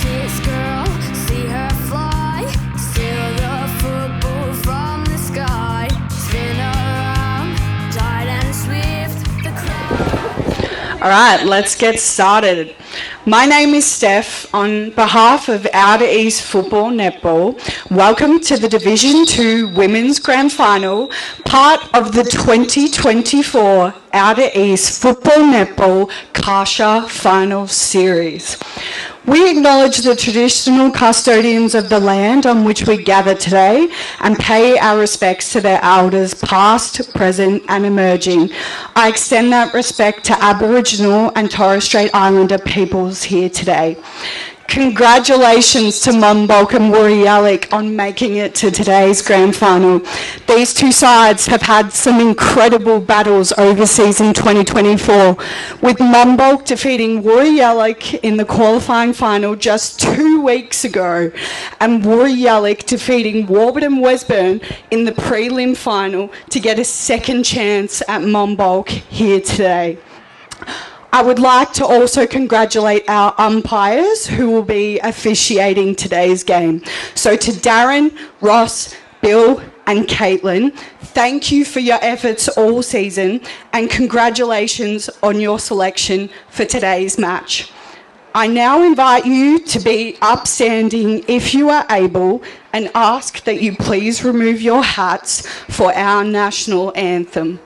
this girl, see her fly, steal the football from the sky, spin around, tight and swift, the crowd. All right, let's get started. My name is Steph. On behalf of Outer East Football Netball, welcome to the Division 2 Women's Grand Final, part of the 2024 Outer East Football Netball Kasha Final Series. We acknowledge the traditional custodians of the land on which we gather today and pay our respects to their elders past, present and emerging. I extend that respect to Aboriginal and Torres Strait Islander peoples here today. Congratulations to Monbulk and Woori Yallock on making it to today's grand final. These two sides have had some incredible battles overseas in 2024, with Monbulk defeating Woori Yallock in the qualifying final just 2 weeks ago, and Woori Yallock defeating Warburton Westburn in the prelim final to get a second chance at Monbulk here today. I would like to also congratulate our umpires who will be officiating today's game. So to Darren, Ross, Bill and Caitlin, thank you for your efforts all season and congratulations on your selection for today's match. I now invite you to be upstanding if you are able and ask that you please remove your hats for our national anthem.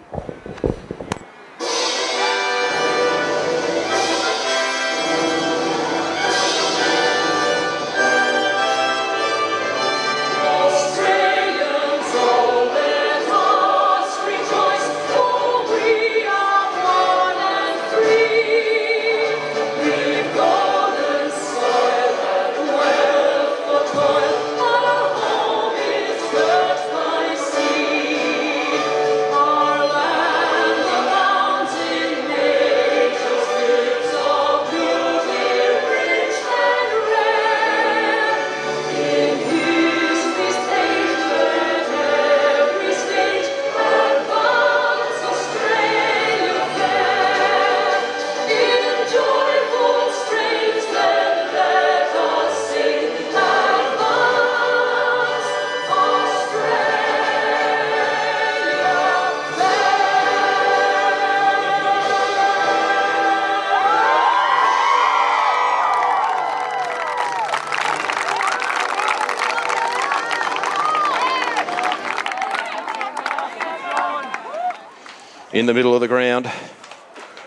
In the middle of the ground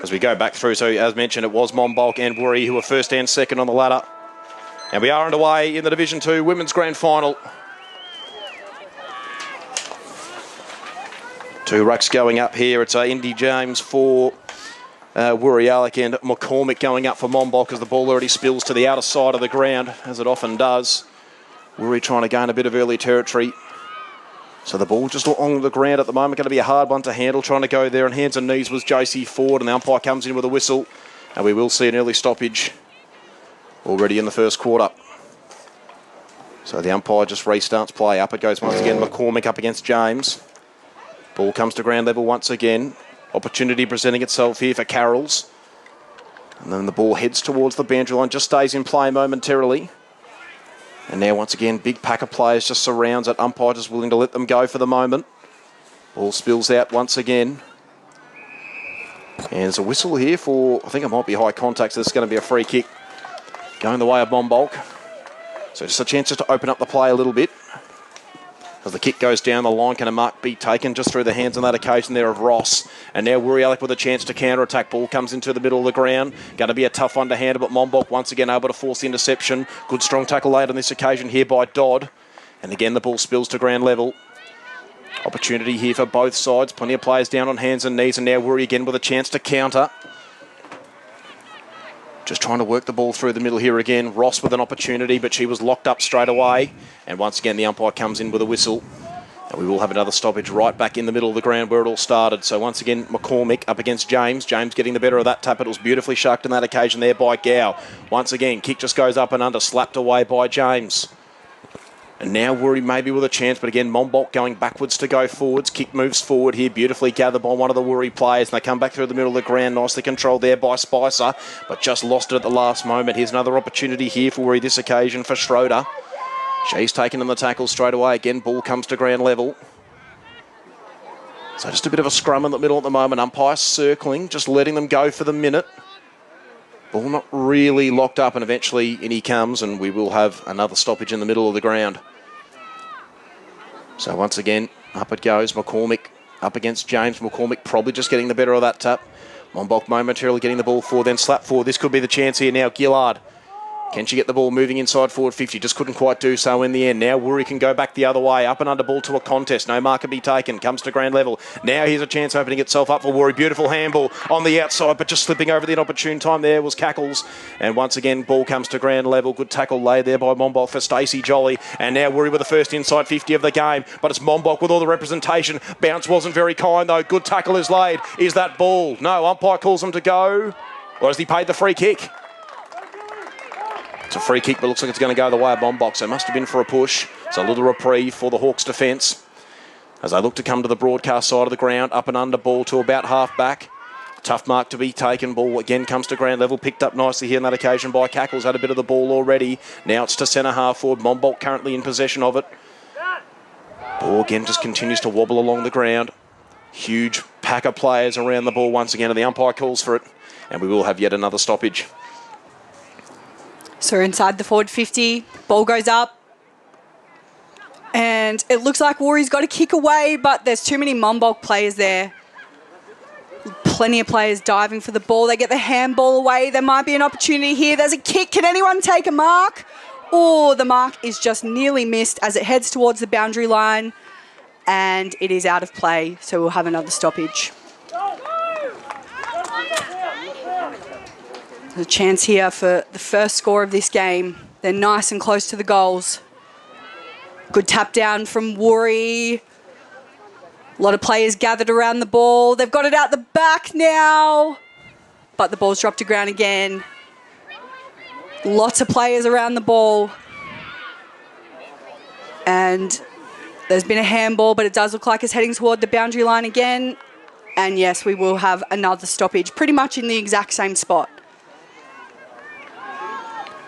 as we go back through. So as mentioned, it was Monbulk and Woori who were first and second on the ladder. And we are underway in the Division 2 Women's Grand Final. 2 rucks going up here. It's Indy James for Woori Yallock and McCormick going up for Monbulk as the ball already spills to the outer side of the ground, as it often does. Woori trying to gain a bit of early territory. So the ball just on the ground at the moment, going to be a hard one to handle, trying to go there on hands and knees was Josie Ford, and the umpire comes in with a whistle, and we will see an early stoppage already in the first quarter. So the umpire just restarts play. Up it goes once again, McCormick up against James. Ball comes to ground level once again. Opportunity presenting itself here for Carrolls. And then the ball heads towards the boundary line, just stays in play momentarily. And now, once again, big pack of players just surrounds it. Umpire just willing to let them go for the moment. Ball spills out once again. And there's a whistle here for, I think it might be high contact, so this is going to be a free kick going the way of Monbulk. So just a chance just to open up the play a little bit. As the kick goes down the line, can a mark be taken just through the hands on that occasion there of Ross? And now Woori Yallock with a chance to counter-attack. Ball comes into the middle of the ground. Going to be a tough one to handle, but Monbulk once again able to force the interception. Good strong tackle laid on this occasion here by Dodd. And again the ball spills to ground level. Opportunity here for both sides. Plenty of players down on hands and knees, and now Woori again with a chance to counter. Just trying to work the ball through the middle here again. Ross with an opportunity, but she was locked up straight away. And once again, the umpire comes in with a whistle. And we will have another stoppage right back in the middle of the ground where it all started. So once again, McCormick up against James. James getting the better of that tap. It was beautifully shucked on that occasion there by Gow. Once again, kick just goes up and under, slapped away by James. And now Woori maybe with a chance, but again, Monbulk going backwards to go forwards. Kick moves forward here, beautifully gathered by one of the Woori players, and they come back through the middle of the ground, nicely controlled there by Spicer, but just lost it at the last moment. Here's another opportunity here for Woori this occasion for Schroeder. She's taken in the tackle straight away. Again, ball comes to ground level. So just a bit of a scrum in the middle at the moment. Umpire circling, just letting them go for the minute. Ball not really locked up, and eventually in he comes, and we will have another stoppage in the middle of the ground. So once again, up it goes. McCormick up against James. McCormick probably just getting the better of that tap. Monbulk momentarily getting the ball forward, then slap forward. This could be the chance here now. Gillard. Can she get the ball moving inside forward 50? Just couldn't quite do so in the end. Now Woori can go back the other way. Up and under ball to a contest. No mark can be taken. Comes to ground level. Now here's a chance opening itself up for Woori. Beautiful handball on the outside, but just slipping over the inopportune time there was Cackles. And once again, ball comes to ground level. Good tackle laid there by Monbulk for Stacey Jolly. And now Woori with the first inside 50 of the game. But it's Monbulk with all the representation. Bounce wasn't very kind though. Good tackle is laid. Is that ball? No, umpire calls him to go. Or has he paid the free kick? It's a free kick, but looks like it's going to go the way of Monbulk, so it must have been for a push. So a little reprieve for the Hawks' defence as they look to come to the broadcast side of the ground. Up and under ball to about half back. Tough mark to be taken. Ball again comes to ground level. Picked up nicely here on that occasion by Cackles. Had a bit of the ball already. Now it's to centre half forward. Monbulk currently in possession of it. Ball again just continues to wobble along the ground. Huge pack of players around the ball once again, and the umpire calls for it. And we will have yet another stoppage. So inside the forward 50, ball goes up. And it looks like Woori's got a kick away, but there's too many Monbulk players there. Plenty of players diving for the ball. They get the handball away. There might be an opportunity here. There's a kick. Can anyone take a mark? Oh, the mark is just nearly missed as it heads towards the boundary line. And it is out of play, so we'll have another stoppage. There's a chance here for the first score of this game. They're nice and close to the goals. Good tap down from Woori. A lot of players gathered around the ball. They've got it out the back now. But the ball's dropped to ground again. Lots of players around the ball. And there's been a handball, but it does look like it's heading toward the boundary line again. And yes, we will have another stoppage, pretty much in the exact same spot.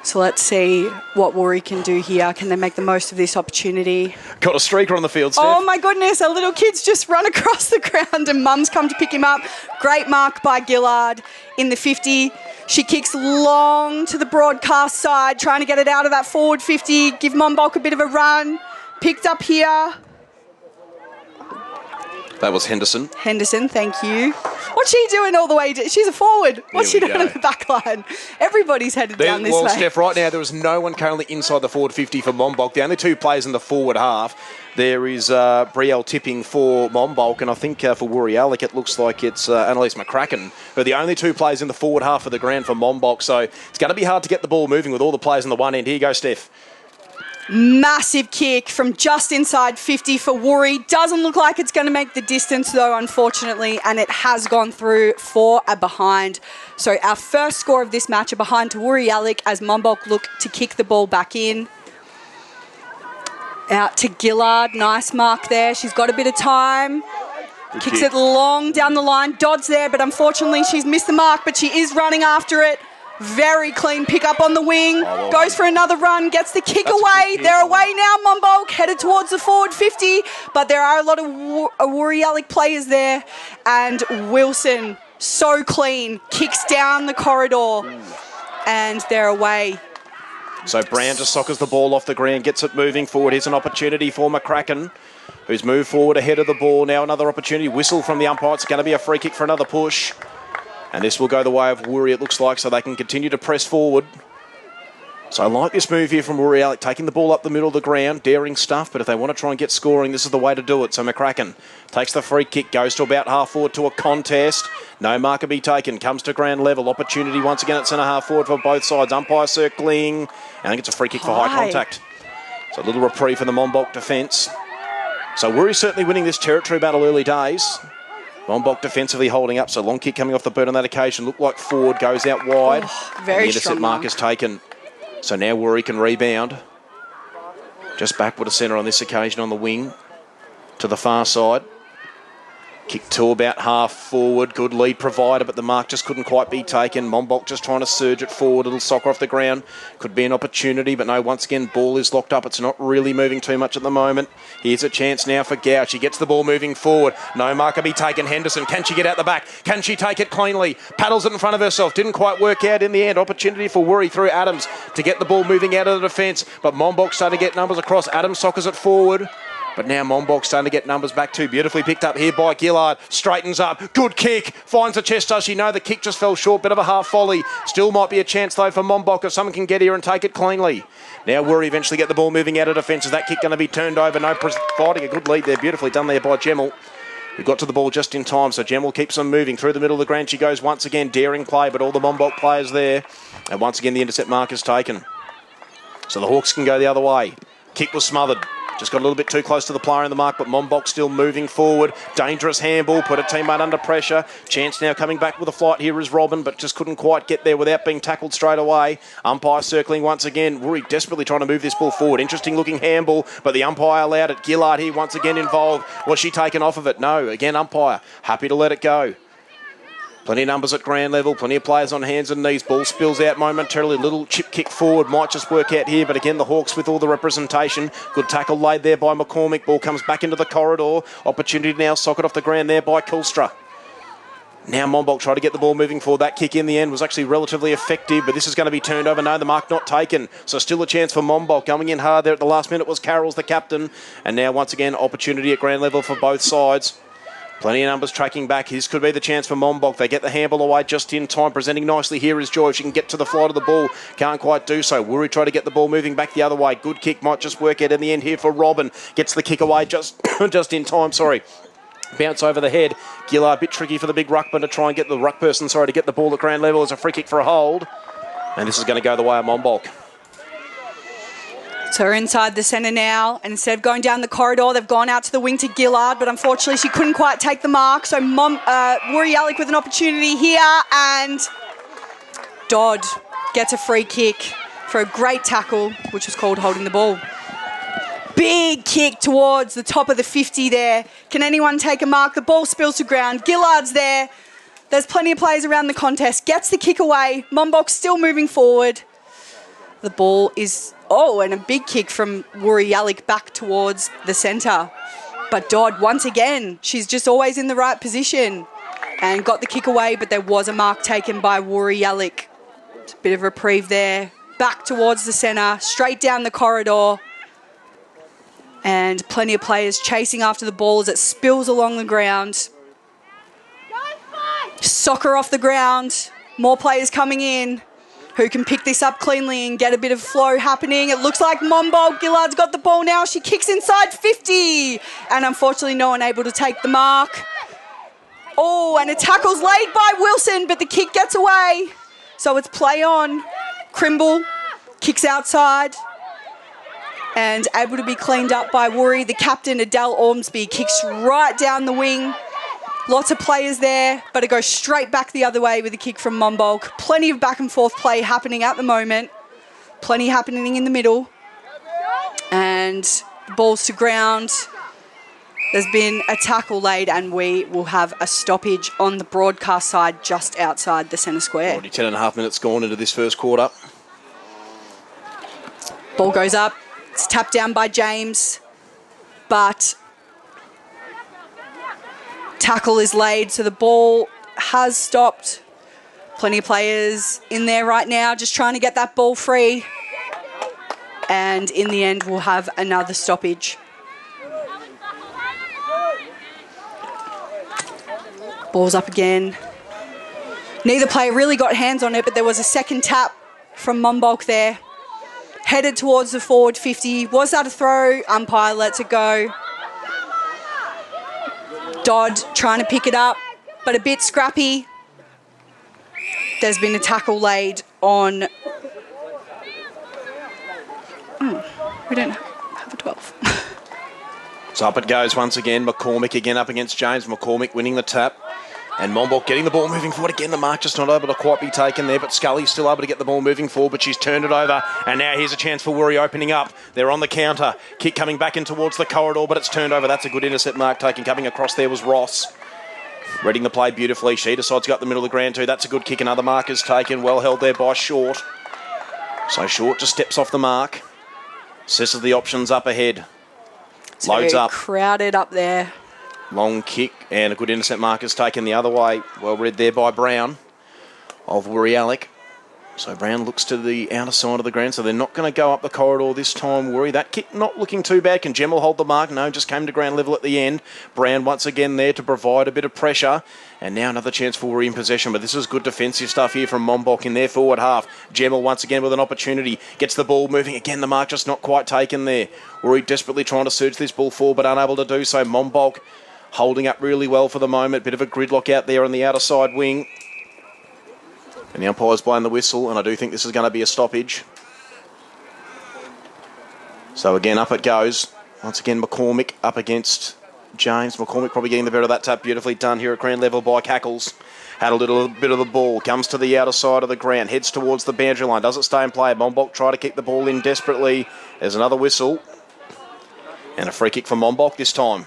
So let's see what Woori can do here. Can they make the most of this opportunity? Got a streaker on the field, Steph. Oh my goodness, a little kid's just run across the ground and Mum's come to pick him up. Great mark by Gillard in the 50. She kicks long to the broadcast side, trying to get it out of that forward 50. Give Monbulk a bit of a run. Picked up here. That was Henderson. Henderson, thank you. What's she doing all the way? She's a forward. What's she doing at the back line? Everybody's headed down this way. Well, Steph, right now there is no one currently inside the forward 50 for Monbulk. The only two players in the forward half. There is Brielle tipping for Monbulk, and I think for Woori Yallock it looks like it's Annalise McCracken, who are the only two players in the forward half of the ground for Monbulk. So it's going to be hard to get the ball moving with all the players on the one end. Here you go, Steph. Massive kick from just inside 50 for Woori. Doesn't look like it's going to make the distance though, unfortunately, and it has gone through for a behind. So our first score of this match, a behind to Woori Yallock as Monbulk look to kick the ball back in. Out to Gillard. Nice mark there. She's got a bit of time. Kicks it long down the line. Dodd's there, but unfortunately she's missed the mark, but she is running after it. Very clean pick up on the wing. Goes for another run. Gets the kick away. They're away now, Monbulk. Headed towards the forward 50. But there are a lot of Woori Yallock players there. And Wilson, so clean. Kicks down the corridor. And they're away. So Brown just soccers the ball off the ground. Gets it moving forward. Here's an opportunity for McCracken, who's moved forward ahead of the ball. Now another opportunity. Whistle from the umpire. It's going to be a free kick for another push. And this will go the way of Woori, it looks like, so they can continue to press forward. So I like this move here from Woori Yallock, taking the ball up the middle of the ground, daring stuff, but if they want to try and get scoring, this is the way to do it. So McCracken takes the free kick, goes to about half forward to a contest. No mark can be taken, comes to ground level. Opportunity once again at centre half forward for both sides. Umpire circling. And I think it's a free kick for high contact. So a little reprieve for the Monbulk defence. So Woori certainly winning this territory battle early days. Monbulk defensively holding up, so long kick coming off the bird on that occasion. Looked like forward, goes out wide. Very the intercept strong mark is taken. So now Woori can rebound. Just backward of centre on this occasion on the wing to the far side. Kick to about half forward. Good lead provider, but the mark just couldn't quite be taken. Monbulk just trying to surge it forward. Little soccer off the ground. Could be an opportunity, but no, once again, ball is locked up. It's not really moving too much at the moment. Here's a chance now for Gouch. She gets the ball moving forward. No mark can be taken. Henderson, can she get out the back? Can she take it cleanly? Paddles it in front of herself. Didn't quite work out in the end. Opportunity for Woori through Adams to get the ball moving out of the defence, but Monbulk starting to get numbers across. Adams soccers it forward. But now Monbulk starting to get numbers back too. Beautifully picked up here by Gillard. Straightens up. Good kick. Finds the chest, does she? No, the kick just fell short. Bit of a half volley. Still might be a chance, though, for Monbulk if someone can get here and take it cleanly. Now Woori eventually get the ball moving out of defence. Is that kick going to be turned over? No, providing a good lead there. Beautifully done there by Gemmell. We got to the ball just in time, so Gemmell keeps on moving. Through the middle of the ground she goes once again. Daring play, but all the Monbulk players there. And once again, the intercept mark is taken. So the Hawks can go the other way. Kick was smothered. Just got a little bit too close to the player in the mark, but Monbulk still moving forward. Dangerous handball, put a teammate under pressure. Chance now coming back with a flight here is Robin, but just couldn't quite get there without being tackled straight away. Umpire circling once again. Woori desperately trying to move this ball forward. Interesting looking handball, but the umpire allowed it. Gillard here once again involved. Was she taken off of it? No. Again, umpire happy to let it go. Plenty of numbers at ground level, plenty of players on hands and knees. Ball spills out momentarily. Little chip kick forward might just work out here, but again, the Hawks with all the representation. Good tackle laid there by McCormick. Ball comes back into the corridor. Opportunity now, socket off the ground there by Kilstra. Now Monbulk tried to get the ball moving forward. That kick in the end was actually relatively effective, but this is going to be turned over. No, the mark not taken. So still a chance for Monbulk. Going in hard there at the last minute was Carroll's the captain. And now once again, opportunity at ground level for both sides. Plenty of numbers tracking back. This could be the chance for Monbulk. They get the handball away just in time. Presenting nicely here is Joy. If she can get to the flight of the ball, can't quite do so. Woori try to get the ball moving back the other way. Good kick might just work out in the end here for Robin. Gets the kick away just in time. Bounce over the head. Gillard a bit tricky for the big ruckman to try and get the ruck person. To get the ball at ground level as a free kick for a hold. And this is going to go the way of Monbulk. So we're inside the centre now, and instead of going down the corridor, they've gone out to the wing to Gillard, but unfortunately she couldn't quite take the mark. So Woori Yallock with an opportunity here, and Dodd gets a free kick for a great tackle, which was called holding the ball. Big kick towards the top of the 50 there. Can anyone take a mark? The ball spills to ground. Gillard's there. There's plenty of players around the contest. Gets the kick away. Monbulk still moving forward. The ball is... Oh, and a big kick from Woori Yallock back towards the centre. But Dodd, once again, she's just always in the right position and got the kick away, but there was a mark taken by Woori Yallock. Bit of reprieve there. Back towards the centre, straight down the corridor. And plenty of players chasing after the ball as it spills along the ground. Soccer off the ground. More players coming in. Who can pick this up cleanly and get a bit of flow happening? It looks like Monbulk. Gillard's got the ball now. She kicks inside 50. And unfortunately, no one able to take the mark. Oh, and a tackle's laid by Wilson, but the kick gets away. So it's play on. Crimble kicks outside. And able to be cleaned up by Woori. The captain, Adele Ormsby, kicks right down the wing. Lots of players there, but it goes straight back the other way with a kick from Monbulk. Plenty of back and forth play happening at the moment. Plenty happening in the middle. And balls to ground. There's been a tackle laid, and we will have a stoppage on the broadcast side just outside the centre square. Already 10.5 minutes gone into this first quarter. Ball goes up. It's tapped down by James, but... tackle is laid, so the ball has stopped. Plenty of players in there right now just trying to get that ball free. And in the end, we'll have another stoppage. Ball's up again. Neither player really got hands on it, but there was a second tap from Monbulk there. Headed towards the forward 50. Was that a throw? Umpire lets it go. Dodd trying to pick it up, but a bit scrappy. There's been a tackle laid on... we don't have a 12. So up it goes once again. McCormick again up against James. McCormick winning the tap. And Monbulk getting the ball moving forward. Again, the mark just not able to quite be taken there, but Scully's still able to get the ball moving forward, but she's turned it over. And now here's a chance for Woori opening up. They're on the counter. Kick coming back in towards the corridor, but it's turned over. That's a good intercept mark taken. Coming across there was Ross. Reading the play beautifully. She decides to go up the middle of the ground too. That's a good kick. Another mark is taken. Well held there by Short. So Short just steps off the mark. Assesses the options up ahead. It's Loads very up. crowded up there. Long kick and a good intercept mark is taken the other way. Well read there by Brown of Woori. So Brown looks to the outer side of the ground, so they're not going to go up the corridor this time, Woori. That kick not looking too bad. Can Gemmell hold the mark? No, just came to ground level at the end. Brown once again there to provide a bit of pressure. And now another chance for Woori in possession, but this is good defensive stuff here from Monbulk in their forward half. Gemmell once again with an opportunity. Gets the ball moving. Again, the mark just not quite taken there. Woori desperately trying to surge this ball forward, but unable to do so. Monbulk holding up really well for the moment. Bit of a gridlock out there on the outer side wing. And the umpire's blowing the whistle, and I do think this is going to be a stoppage. So again, up it goes. Once again, McCormick up against James. McCormick probably getting the better of that tap. Beautifully done here at ground level by Cackles. Had a little bit of the ball. Comes to the outer side of the ground. Heads towards the boundary line. Doesn't stay in play. Monbulk try to kick the ball in desperately. There's another whistle. And a free kick for Monbulk this time.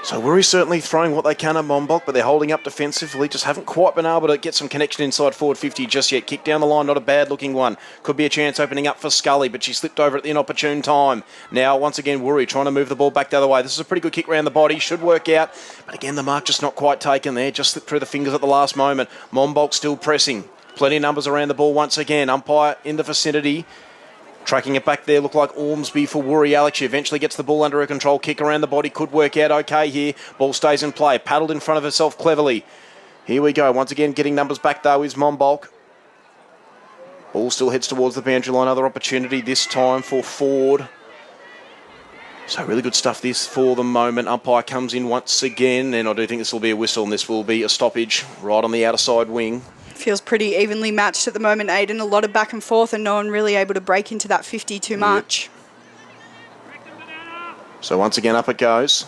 So Woori certainly throwing what they can at Monbulk, but they're holding up defensively. Just haven't quite been able to get some connection inside forward 50 just yet. Kick down the line, not a bad looking one. Could be a chance opening up for Scully, but she slipped over at the inopportune time. Now, once again, Woori trying to move the ball back the other way. This is a pretty good kick around the body. Should work out. But again, the mark just not quite taken there. Just slipped through the fingers at the last moment. Monbulk still pressing. Plenty of numbers around the ball once again. Umpire in the vicinity. Tracking it back there, look like Ormsby for Woori. She eventually gets the ball under her control. Kick around the body, could work out okay here. Ball stays in play, paddled in front of herself cleverly. Here we go, once again getting numbers back though is Monbulk. Ball still heads towards the boundary line. Another opportunity this time for Ford. So really good stuff this for the moment. Umpire comes in once again, and I do think this will be a whistle, and this will be a stoppage right on the outer side wing. Feels pretty evenly matched at the moment, Aiden. A lot of back and forth and no one really able to break into that 50 too much. So once again, up it goes.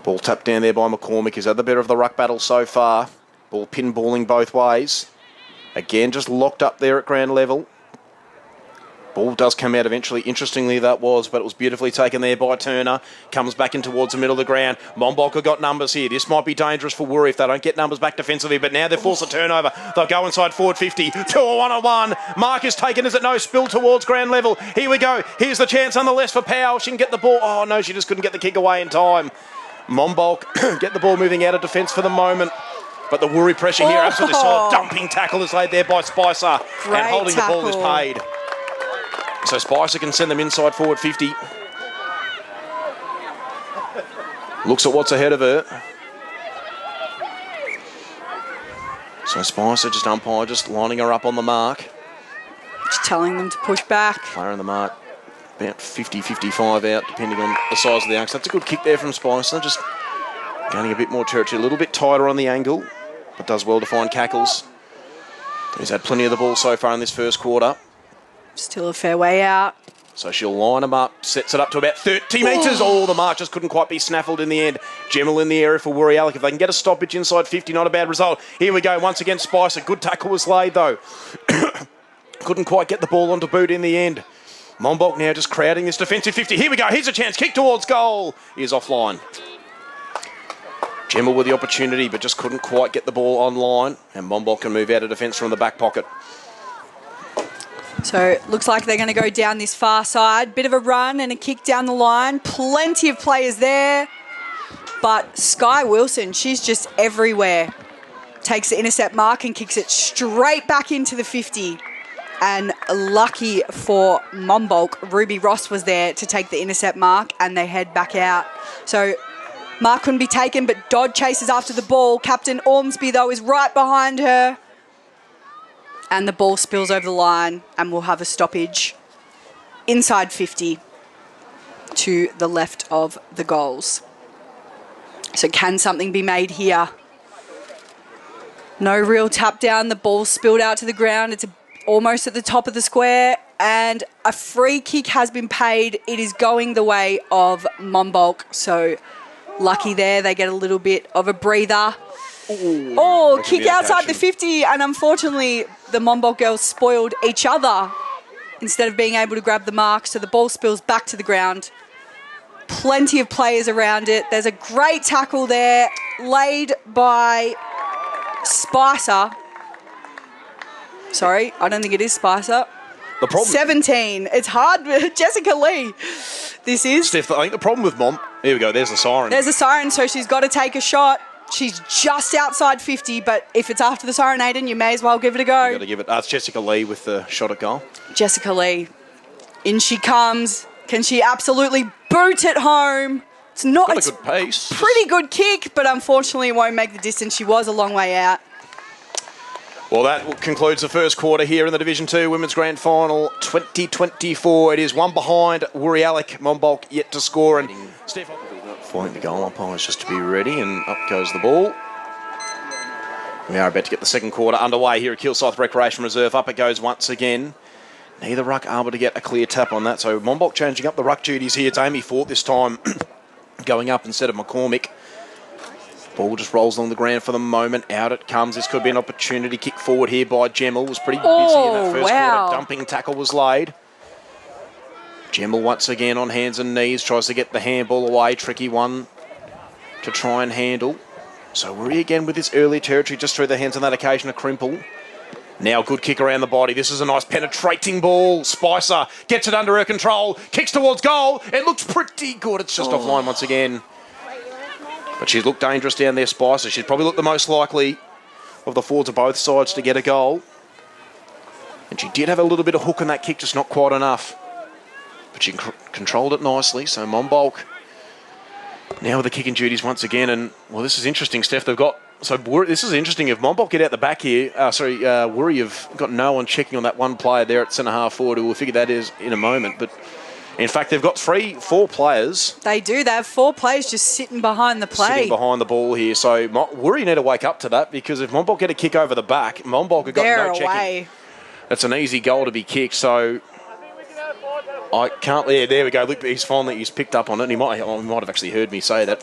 Ball tapped down there by McCormick. He's had the better of the ruck battle so far. Ball pinballing both ways. Again, just locked up there at ground level. Ball does come out eventually. Interestingly, that was, but it was beautifully taken there by Turner. Comes back in towards the middle of the ground. Monbulk have got numbers here. This might be dangerous for Woori if they don't get numbers back defensively, but now they're forced a turnover. They'll go inside forward 50. 2-1-1. Mark is taken, is it no? Spill towards ground level. Here we go. Here's the chance nonetheless for Powell. She can get the ball. Oh, no, she just couldn't get the kick away in time. Monbulk get the ball moving out of defence for the moment. But the Woori pressure here, absolutely solid. Dumping tackle is laid there by Spicer. Great and holding tackle. the ball is paid. So Spicer can send them inside forward 50. Looks at what's ahead of her. So Spicer just umpire, just lining her up on the mark. Just telling them to push back. Player on the mark, about 50, 55 out, depending on the size of the arc. So that's a good kick there from Spicer. Just gaining a bit more territory, a little bit tighter on the angle, but does well to find Cackles. He's had plenty of the ball so far in this first quarter. Still a fair way out. So she'll line them up, sets it up to about 30 metres. Oh, the mark just couldn't quite be snaffled in the end. Gemmell in the area for Woori. If they can get a stoppage inside 50, not a bad result. Here we go, once again, Spicer. Good tackle was laid, though. Couldn't quite get the ball onto boot in the end. Monbulk now just crowding this defensive 50. Here we go, here's a chance. Kick towards goal. Is offline. Gemmell with the opportunity, but just couldn't quite get the ball online. And Monbulk can move out of defence from the back pocket. So looks like they're going to go down this far side. Bit of a run and a kick down the line. Plenty of players there. But Sky Wilson, she's just everywhere. Takes the intercept mark and kicks it straight back into the 50. And lucky for Monbulk, Ruby Ross was there to take the intercept mark and they head back out. So mark couldn't be taken, but Dodd chases after the ball. Captain Ormsby, though, is right behind her. And the ball spills over the line and we'll have a stoppage inside 50 to the left of the goals. So can something be made here? No real tap down. The ball spilled out to the ground. It's almost at the top of the square and a free kick has been paid. It is going the way of Monbulk. So Lucky there, they get a little bit of a breather. That could Kick be a outside catch. the 50, and unfortunately, the Monbulk girls spoiled each other instead of being able to grab the mark, so the ball spills back to the ground. Plenty of players around it. There's a great tackle there, laid by Spicer. Sorry, I don't think it is Spicer. The problem, 17. It's hard. Jessica Lee. This is. Steph, I think the problem with Mom... Here we go, there's the siren. There's a siren, so she's got to take a shot. She's just outside 50, but if it's after the siren, Aiden, you may as well give it a go. You've got to give it... It's Jessica Lee with the shot at goal. Jessica Lee. In she comes. Can she absolutely boot it home? It's not Got a good pace. pretty good kick, but unfortunately it won't make the distance. She was a long way out. Well, that concludes the first quarter here in the Division 2 Women's Grand Final 2024. It is one behind Woori Yallock. Monbulk yet to score. And Steph following the goal umpires just to be ready, and up goes the ball. We are about to get the second quarter underway here at Kilsyth Recreation Reserve. Up it goes once again. Neither ruck able to get a clear tap on that. So Monbulk changing up the ruck duties here. It's Amy Fort this time going up instead of McCormick. Ball just rolls along the ground for the moment. Out it comes. This could be an opportunity. Kick forward here by Gemmell. Was pretty busy in that first quarter. Dumping tackle was laid. Gemmell once again on hands and knees. Tries to get the handball away. Tricky one to try and handle. So Woori again with this early territory just through the hands on that occasion. A Crimple. Now good kick around the body. This is a nice penetrating ball. Spicer gets it under her control. Kicks towards goal. It looks pretty good. It's just offline once again. But she's looked dangerous down there, Spicer. She's probably looked the most likely of the forwards of both sides to get a goal. And she did have a little bit of hook in that kick, just not quite enough. But she controlled it nicely. So Monbulk now with the kicking duties once again. And, well, this is interesting, Steph. They've got... So this is interesting. If Monbulk get out the back here... Woori have got no one checking on that one player there at centre-half forward. We'll figure that is in a moment. But... in fact, they've got 4 players. They do. They have 4 players just sitting behind the play. Sitting behind the ball here. So Woori need to wake up to that, because if Monbulk get a kick over the back, Monbulk have got no checking. It's an easy goal to be kicked. So I can't... Yeah, there we go. Look, he's picked up on it. And he might have actually heard me say that.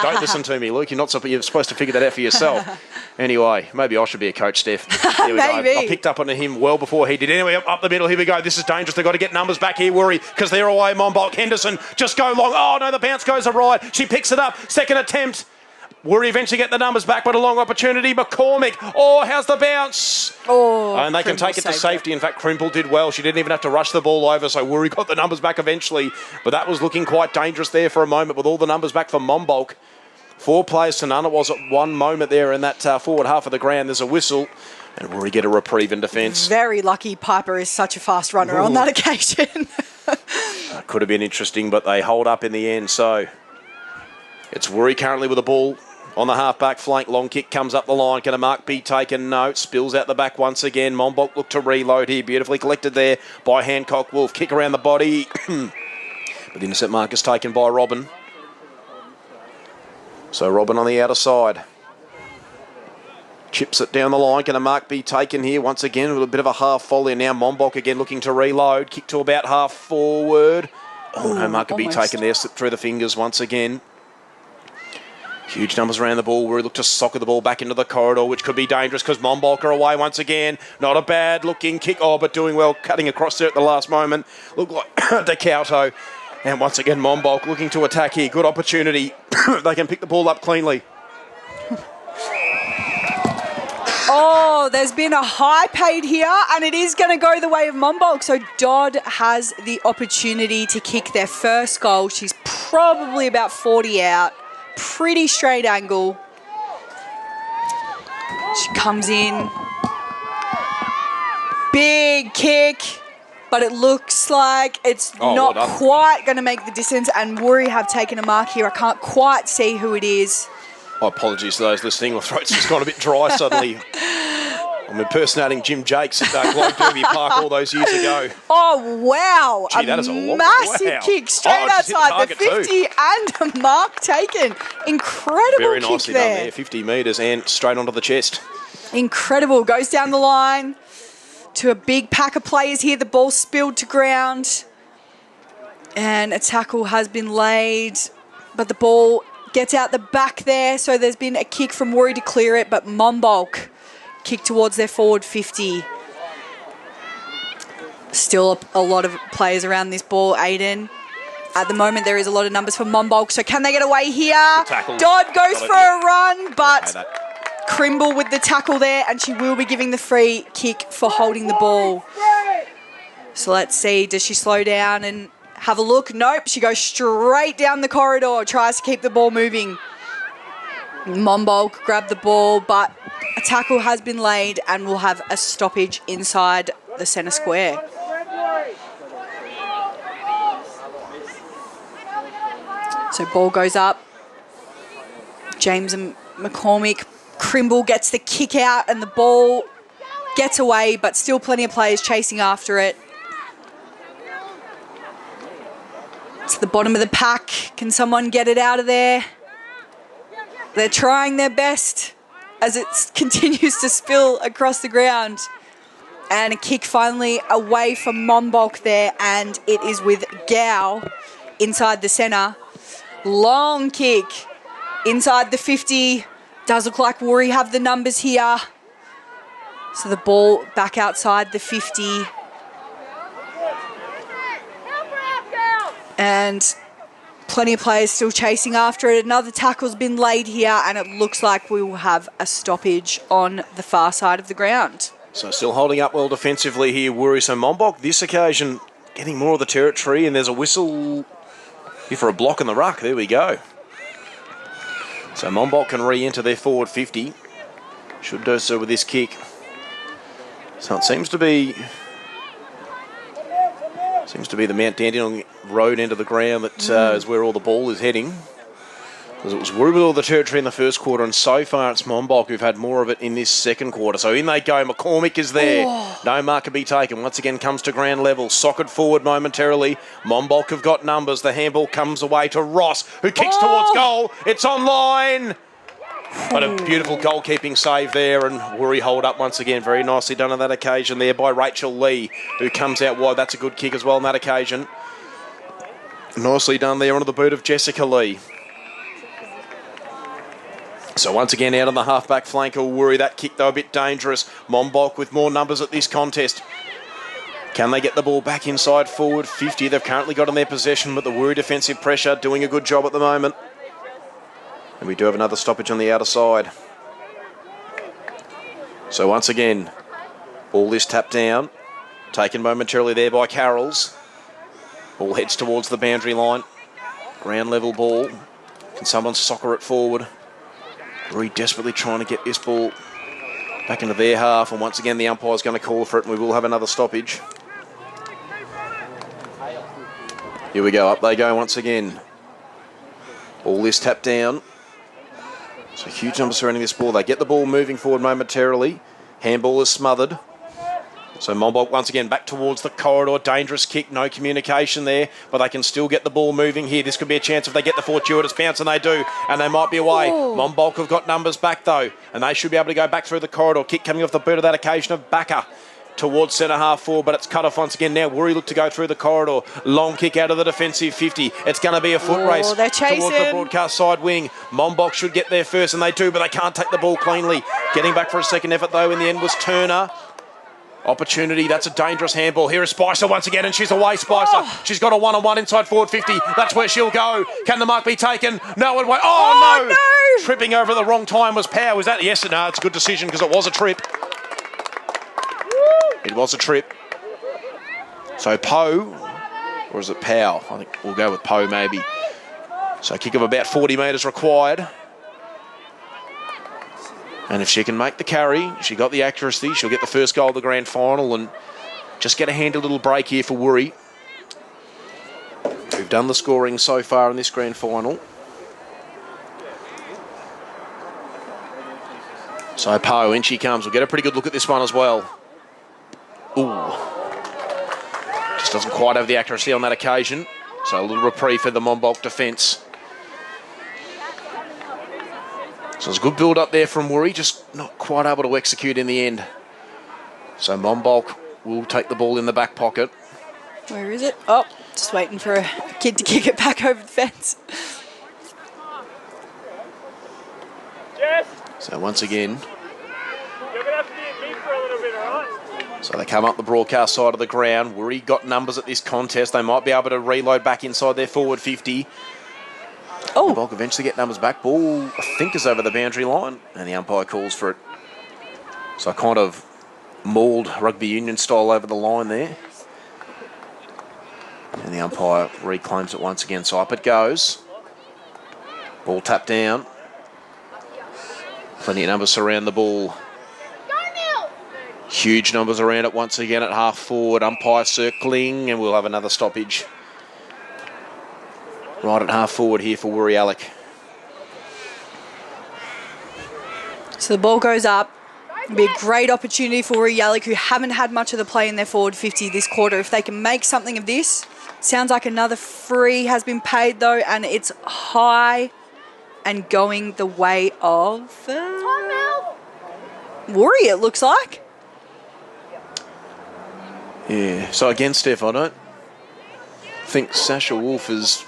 Don't listen to me, Luke. You're supposed to figure that out for yourself. Anyway, maybe I should be a coach, Steph. Here we Maybe. go. I picked up on him well before he did. Anyway, up the middle. Here we go. This is dangerous. They've got to get numbers back here, Woori, because they're away. Monbulk, Henderson, just go long. Oh, no, the bounce goes awry. She picks it up. Second attempt. Woori eventually get the numbers back, but a long opportunity. McCormick. Oh, how's the bounce? Oh, and they can take it to safety. In fact, Crimple did well. She didn't even have to rush the ball over, so Woori got the numbers back eventually. But that was looking quite dangerous there for a moment with all the numbers back for Monbulk. 4 players to none. It was at one moment there in that forward half of the ground. There's a whistle, and Woori get a reprieve in defence. Very lucky Piper is such a fast runner on that occasion. Could have been interesting, but they hold up in the end. So it's Woori currently with the ball on the half-back flank. Long kick comes up the line. Can a mark be taken? No. It spills out the back once again. Monbulk look to reload here. Beautifully collected there by Hancock Wolf. Kick around the body. But the intercept mark is taken by Robin. So Robin on the outer side. Chips it down the line. Can a mark be taken here? Once again with a bit of a half volley. Now Monbulk again looking to reload. Kick to about half forward. Oh, no mark could be taken there. Slipped through the fingers once again. Huge numbers around the ball. We look to soccer the ball back into the corridor, which could be dangerous because Monbulk are away once again. Not a bad looking kick. Oh, but doing well, cutting across there at the last moment. Look like DeCauto. And once again, Monbulk looking to attack here. Good opportunity. They can pick the ball up cleanly. Oh, there's been a high paid here, and it is going to go the way of Monbulk. So Dodd has the opportunity to kick their first goal. She's probably about 40 out. Pretty straight angle. She comes in. Big kick. But it looks like it's not quite going to make the distance. And Woori have taken a mark here. I can't quite see who it is. Oh, apologies to those listening. My throat's just gone a bit dry suddenly. I'm impersonating Jim Jakes at Globe Derby Park all those years ago. Oh, wow. Gee, that is a massive kick straight outside the 50 and a mark taken. Incredible Very kick nicely there. done there. 50 metres and straight onto the chest. Incredible. Goes down the line to a big pack of players here. The ball spilled to ground. And a tackle has been laid. But the ball Gets out the back there, so there's been a kick from Woori to clear it, but Monbulk kick towards their forward 50. Still a lot of players around this ball, Aiden. At the moment, there is a lot of numbers for Monbulk, so can they get away here? Dodd goes for a run, but Crimble with the tackle there, and she will be giving the free kick for holding the ball. So let's see, does she slow down and have a look? Nope, she goes straight down the corridor, tries to keep the ball moving. Monbulk grabbed the ball, but a tackle has been laid and will have a stoppage inside the centre square. So ball goes up. James and McCormick. Crimble gets the kick out and the ball gets away, but still plenty of players chasing after it. It's the bottom of the pack. Can someone get it out of there? They're trying their best as it continues to spill across the ground. And a kick finally away from Monbulk there, and it is with Gow inside the centre. Long kick inside the 50. Does look like Woori have the numbers here. So the ball back outside the 50. And plenty of players still chasing after it. Another tackle's been laid here, and it looks like we will have a stoppage on the far side of the ground. So still holding up well defensively here, Woori. So Monbulk this occasion getting more of the territory, and there's a whistle here for a block in the ruck. There we go. So Monbulk can re-enter their forward 50. Should do so with this kick. So it seems to be the Mount Dandenong road end of the ground that is where all the ball is heading. Because it was Woori with all the territory in the first quarter, and so far it's Monbulk who've had more of it in this second quarter. So in they go. McCormick is there. No mark can be taken. Once again comes to ground level. Socket forward momentarily. Monbulk have got numbers. The handball comes away to Ross, who kicks towards goal. It's online. But a beautiful goalkeeping save there, and Woori hold up once again. Very nicely done on that occasion there by Rachel Lee, who comes out wide. That's a good kick as well on that occasion. Nicely done there onto the boot of Jessica Lee. So once again out on the half-back flank of Woori. That kick though a bit dangerous. Monbulk with more numbers at this contest. Can they get the ball back inside forward 50? They've currently got in their possession, but the Woori defensive pressure doing a good job at the moment. And we do have another stoppage on the outer side. So once again, ball is tapped down. Taken momentarily there by Carrolls. Ball heads towards the boundary line. Ground level ball. Can someone soccer it forward? Woori desperately trying to get this ball back into their half, and once again the umpire's going to call for it, and we will have another stoppage. Here we go, up they go once again. Ball is tapped down. So huge numbers surrounding this ball. They get the ball moving forward momentarily. Handball is smothered. So Monbulk once again back towards the corridor. Dangerous kick, no communication there, but they can still get the ball moving here. This could be a chance if they get the fortuitous bounce, and they do, and they might be away. Monbulk have got numbers back though, and they should be able to go back through the corridor. Kick coming off the boot of that occasion of Backer towards centre half forward, but it's cut off once again now. Woori look to go through the corridor. Long kick out of the defensive 50. It's going to be a foot race towards the broadcast side wing. Monbulk should get there first, and they do, but they can't take the ball cleanly. Getting back for a second effort though in the end was Turner. Opportunity, that's a dangerous handball. Here is Spicer once again, and she's away, Spicer. She's got a one-on-one inside forward 50. That's where she'll go. Can the mark be taken? No, it won't. Oh, no! Tripping over at the wrong time was Pow. Was that? Yes, no, it's a good decision because it was a trip. It was a trip. So Poe, or is it Pow? I think we'll go with Poe maybe. So a kick of about 40 metres required. And if she can make the carry, she got the accuracy, she'll get the first goal of the grand final and just get a handy little break here for Woori. We've done the scoring so far in this grand final. So Poe, in she comes. We'll get a pretty good look at this one as well. Ooh. Just doesn't quite have the accuracy on that occasion. So a little reprieve for the Monbulk defence. So it's a good build up there from Woori, just not quite able to execute in the end. So Monbulk will take the ball in the back pocket. Where is it? Oh, just waiting for a kid to kick it back over the fence. So once again, so they come up the broadcast side of the ground. Woori got numbers at this contest. They might be able to reload back inside their forward 50. Oh. Monbulk eventually get numbers back. Ball, I think, is over the boundary line, and the umpire calls for it. So I kind of mauled rugby union style over the line there. And the umpire reclaims it once again. So up it goes. Ball tapped down. Plenty of numbers surround the ball. Huge numbers around it once again at half forward. Umpire circling, and we'll have another stoppage. Right at half forward here for Woori Yallock. So the ball goes up. It'll be a great opportunity for Woori Yallock, who haven't had much of the play in their forward 50 this quarter. If they can make something of this. Sounds like another free has been paid, though, and it's high and going the way of Woori, it looks like. Yeah, so again, Steph, I don't think Sasha Wolf has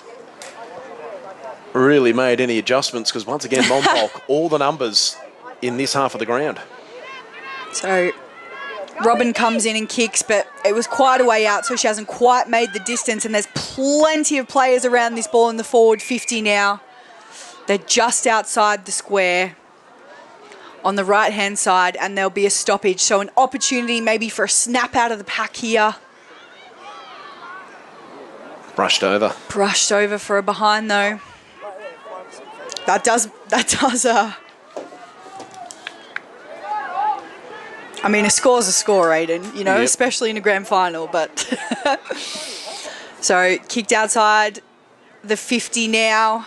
really made any adjustments, because once again, Monbulk, all the numbers in this half of the ground. So Robin comes in and kicks, but it was quite a way out, so she hasn't quite made the distance, and there's plenty of players around this ball in the forward 50 now. They're just outside the square on the right-hand side, and there'll be a stoppage. So an opportunity maybe for a snap out of the pack here. Brushed over. Brushed over for a behind, though. That does I mean, a score's a score, Aiden, you know, Yep. especially in a grand final, but... So, kicked outside the 50 now.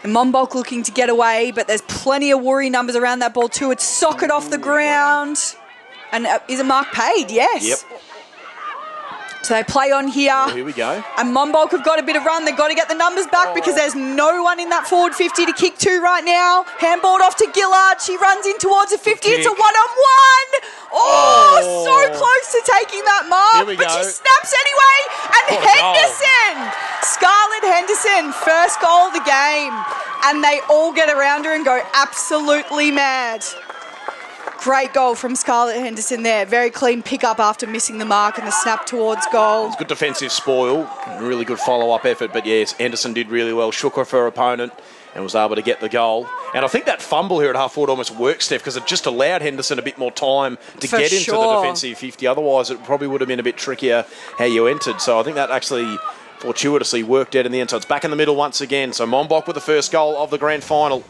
And Monbulk looking to get away, but there's plenty of Woori numbers around that ball too. It's socket off the ground. And is it mark paid? Yes. Yep. So they play on here. Well, here we go. And Monbulk have got a bit of run. They've got to get the numbers back because there's no one in that forward 50 to kick to right now. Handballed off to Gillard. She runs in towards the 50. It's a one-on-one. Oh, so close to taking that mark. Here we but go. she snaps anyway. And What a Henderson. Scarlett Henderson, first goal of the game. And they all get around her and go absolutely mad. Great goal from Scarlett Henderson there. Very clean pick-up after missing the mark and the snap towards goal. Good defensive spoil, really good follow-up effort, but yes, Henderson did really well, shook off her opponent and was able to get the goal. And I think that fumble here at half forward almost worked, Steph, because it just allowed Henderson a bit more time to get into the defensive 50. Otherwise, it probably would have been a bit trickier how you entered. So I think that actually fortuitously worked out in the end. So it's back in the middle once again. So Monbulk with the first goal of the grand final.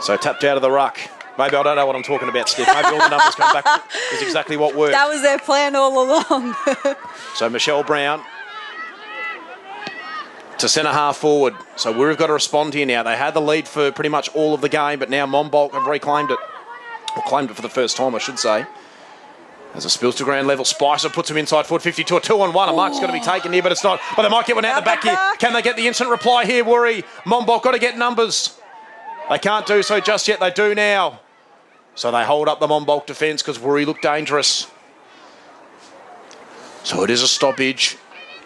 So tapped out of the ruck. Maybe I don't know what I'm talking about, Steph. Maybe all the numbers come back is exactly what worked. That was their plan all along. So Michelle Brown to centre half forward. So we've got to respond here now. They had the lead for pretty much all of the game, but now Monbulk have reclaimed it. Or claimed it for the first time, I should say. As it spills to ground level, Spicer puts him inside forward 52, a 2-on-1. A mark's got to be taken here, but it's not. But they might get one out the back here. Can they get the instant reply here, Woori? Monbulk got to get numbers. They can't do so just yet. They do now. So they hold up the Monbulk defence because Woori looked dangerous. So it is a stoppage.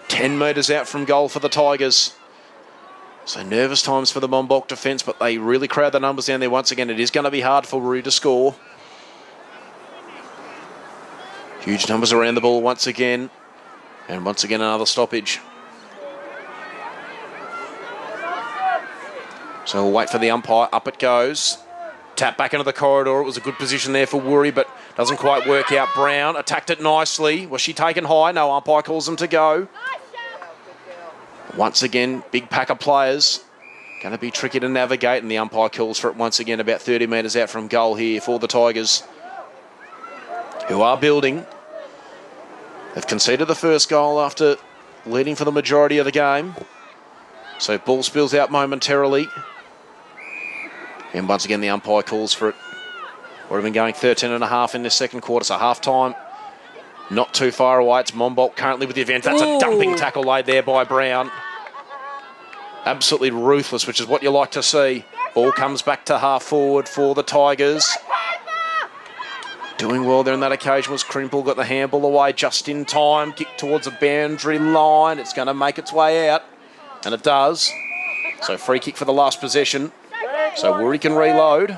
10 metres out from goal for the Tigers. So nervous times for the Monbulk defence, but they really crowd the numbers down there once again. It is going to be hard for Woori to score. Huge numbers around the ball once again. And once again another stoppage. So we'll wait for the umpire. Up it goes. Tap back into the corridor. It was a good position there for Woori, but doesn't quite work out. Brown attacked it nicely. Was she taken high? No, umpire calls them to go. Once again, big pack of players. Going to be tricky to navigate, and the umpire calls for it once again about 30 metres out from goal here for the Tigers, who are building. They've conceded the first goal after leading for the majority of the game. So ball spills out momentarily. And once again, the umpire calls for it. We've been going 13.5 in this second quarter, so half-time not too far away. It's Monbulk currently with the advantage. That's a dumping tackle laid there by Brown. Absolutely ruthless, which is what you like to see. Ball comes back to half-forward for the Tigers. Doing well there on that occasion was Crimple. Got the handball away just in time. Kick towards the boundary line. It's going to make its way out, and it does. So free kick for the last possession. So Woori can reload.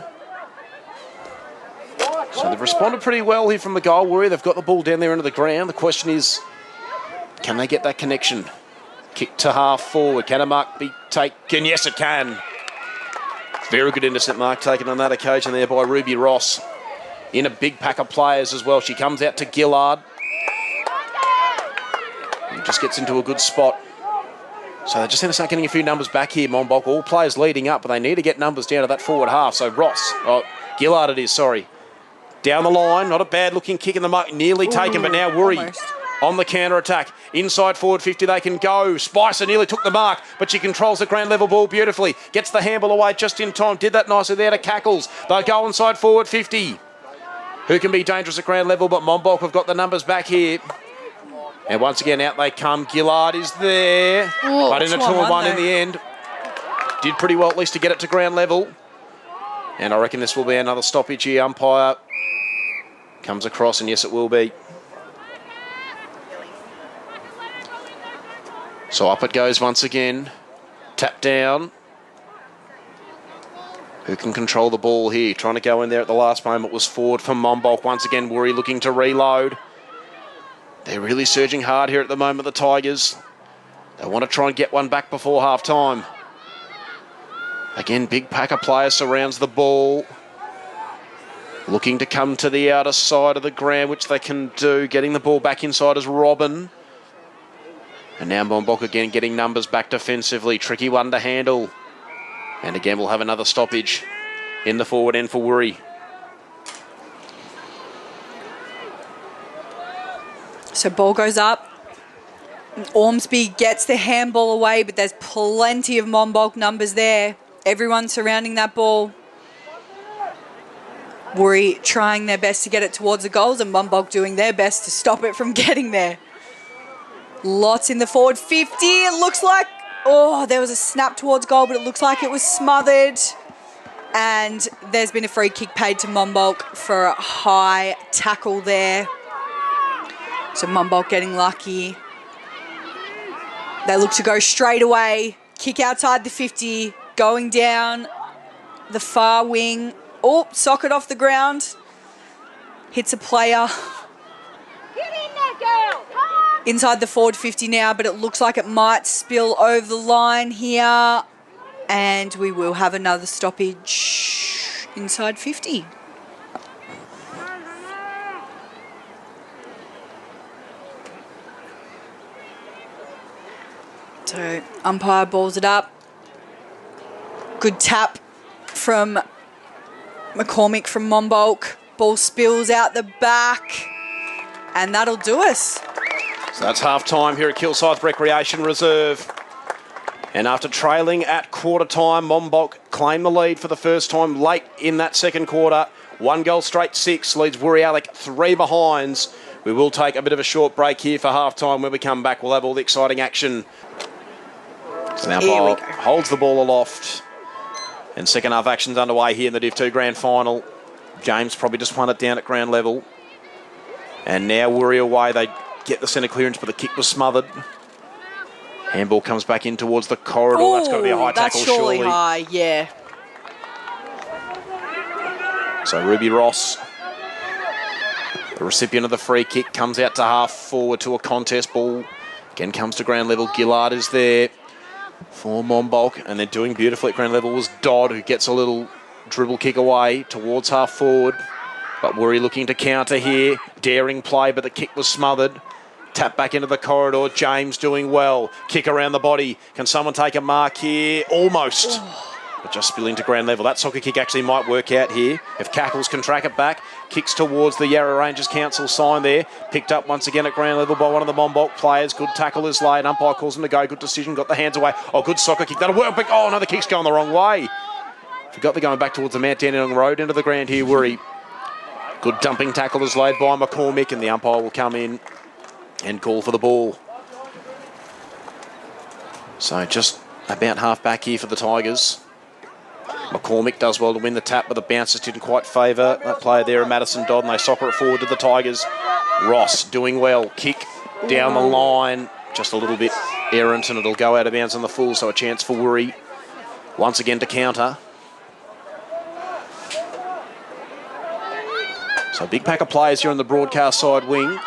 So they've responded pretty well here from the goal. Woori, they've got the ball down there into the ground. The question is, can they get that connection? Kick to half forward. Can a mark be taken? Yes, it can. Very good intercept mark taken on that occasion there by Ruby Ross. In a big pack of players as well. She comes out to Gillard. He just gets into a good spot. So they just need to start getting a few numbers back here, Monbulk. All players leading up, but they need to get numbers down to that forward half. So Gillard it is, sorry. Down the line, not a bad looking kick in the muck, nearly taken, but now Woori almost. On the counter attack. Inside forward 50 they can go. Spicer nearly took the mark, but she controls the ground level ball beautifully. Gets the handball away just in time. Did that nicely there to Cackles. They'll go inside forward 50. Who can be dangerous at ground level, but Monbulk have got the numbers back here. And once again, out they come. Gillard is there. Ooh, but in a 2-1 in the end. Did pretty well at least to get it to ground level. And I reckon this will be another stoppage here. Umpire comes across, and yes, it will be. So up it goes once again. Tap down. Who can control the ball here? Trying to go in there at the last moment was forward for Monbulk. Once again, Woori looking to reload. They're really surging hard here at the moment, the Tigers. They want to try and get one back before half-time. Again, big pack of players surrounds the ball. Looking to come to the outer side of the ground, which they can do. Getting the ball back inside is Robin. And now Monbulk again getting numbers back defensively. Tricky one to handle. And again, we'll have another stoppage in the forward end for Woori. So ball goes up. Ormsby gets the handball away, but there's plenty of Monbulk numbers there. Everyone surrounding that ball. Woori trying their best to get it towards the goals, and Monbulk doing their best to stop it from getting there. Lots in the forward 50. It looks like, there was a snap towards goal, but it looks like it was smothered. And there's been a free kick paid to Monbulk for a high tackle there. So Monbulk getting lucky. They look to go straight away. Kick outside the 50. Going down the far wing. Oh, socket off the ground. Hits a player. Get in there, girl. Inside the forward 50 now, but it looks like it might spill over the line here. And we will have another stoppage inside 50. So umpire balls it up. Good tap from McCormick from Monbulk. Ball spills out the back. And that'll do us. So that's half-time here at Kilsyth Recreation Reserve. And after trailing at quarter-time, Monbulk claim the lead for the first time late in that second quarter. 1 goal straight 6, leads Yallock 3 behinds. We will take a bit of a short break here for half-time. When we come back, we'll have all the exciting action. So now Bob holds the ball aloft. And second half action's underway here in the Div 2 Grand Final. James probably just won it down at ground level. And now Woori away. They get the centre clearance, but the kick was smothered. Handball comes back in towards the corridor. Ooh, that's got to be a high tackle, that's surely high, yeah. So Ruby Ross, the recipient of the free kick, comes out to half forward to a contest ball. Again comes to ground level. Gillard is there for Monbulk, and they're doing beautifully at ground level was Dodd, who gets a little dribble kick away towards half forward. But Woori looking to counter here. Daring play, but the kick was smothered. Tap back into the corridor. James doing well. Kick around the body. Can someone take a mark here? Almost. But just spilling to ground level. That soccer kick actually might work out here. If Cackles can track it back. Kicks towards the Yarra Rangers Council sign there. Picked up once again at ground level by one of the Monbulk players. Good tackle is laid. Umpire calls him to go. Good decision. Got the hands away. Oh, good soccer kick. That'll work. Oh, no, the kick's going the wrong way. Forgot they're going back towards the Mount Dandenong Road into the ground here, Woori. Good dumping tackle is laid by McCormick, and the umpire will come in and call for the ball. So just about half back here for the Tigers. McCormick does well to win the tap, but the bouncers didn't quite favour that player there, Madison Dodd, and they soccer it forward to the Tigers. Ross doing well. Kick down the line. Just a little bit errant, and it'll go out of bounds on the full, so a chance for Woori once again to counter. So big pack of players here on the broadcast side wing.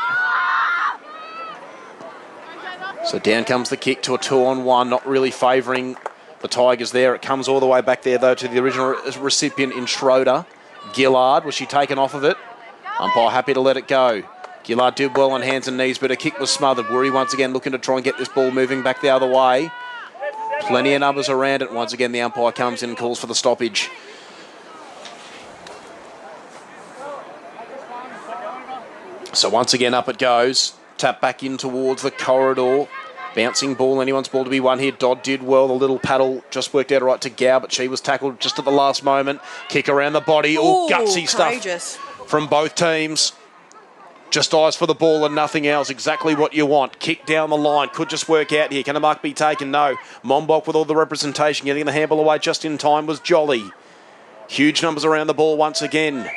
So down comes the kick to a 2-on-1, not really favouring the Tigers there. It comes all the way back there, though, to the original recipient in Schroeder. Gillard, was she taken off of it? Umpire happy to let it go. Gillard did well on hands and knees, but her kick was smothered. Woori once again looking to try and get this ball moving back the other way. Plenty of numbers around it. Once again, the umpire comes in and calls for the stoppage. So once again, up it goes. Tap back in towards the corridor. Bouncing ball, anyone's ball to be won here. Dodd did well. The little paddle just worked out right to Gow, but she was tackled just at the last moment. Kick around the body. All gutsy courageous stuff from both teams. Just eyes for the ball and nothing else. Exactly what you want. Kick down the line. Could just work out here. Can a mark be taken? No. Monbulk with all the representation. Getting the handball away just in time was Jolly. Huge numbers around the ball once again.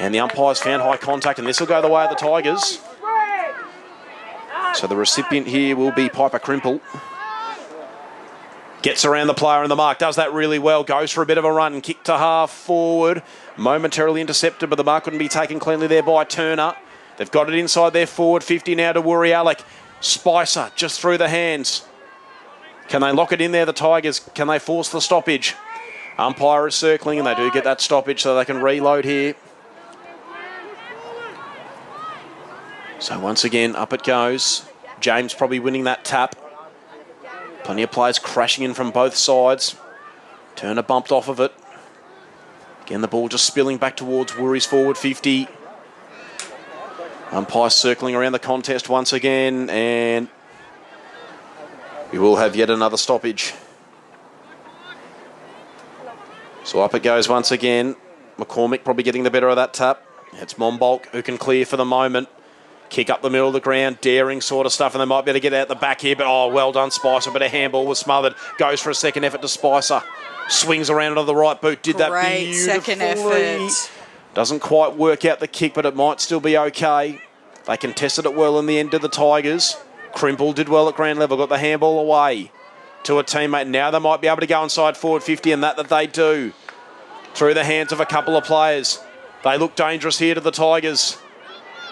And the umpires found high contact, and this will go the way of the Tigers. So the recipient here will be Piper Crimple. Gets around the player in the mark, does that really well, goes for a bit of a run, kick to half forward, momentarily intercepted, but the mark couldn't be taken cleanly there by Turner. They've got it inside their forward 50 now to Woori Yallock. Spicer just through the hands. Can they lock it in there, the Tigers? Can they force the stoppage? Umpire is circling, and they do get that stoppage so they can reload here. So once again, up it goes. James probably winning that tap. Plenty of players crashing in from both sides. Turner bumped off of it. Again, the ball just spilling back towards Woori's forward 50. Umpire circling around the contest once again, and we will have yet another stoppage. So up it goes once again. McCormick probably getting the better of that tap. It's Monbulk who can clear for the moment. Kick up the middle of the ground, daring sort of stuff, and they might be able to get out the back here, but oh, well done, Spicer. But a handball was smothered. Goes for a second effort to Spicer. Swings around onto the right boot. Did that beautifully. Second effort. Doesn't quite work out the kick, but it might still be okay. They contested it well in the end of the Tigers. Crimple did well at ground level, got the handball away to a teammate. Now they might be able to go inside forward 50, and that they do. Through the hands of a couple of players. They look dangerous here to the Tigers.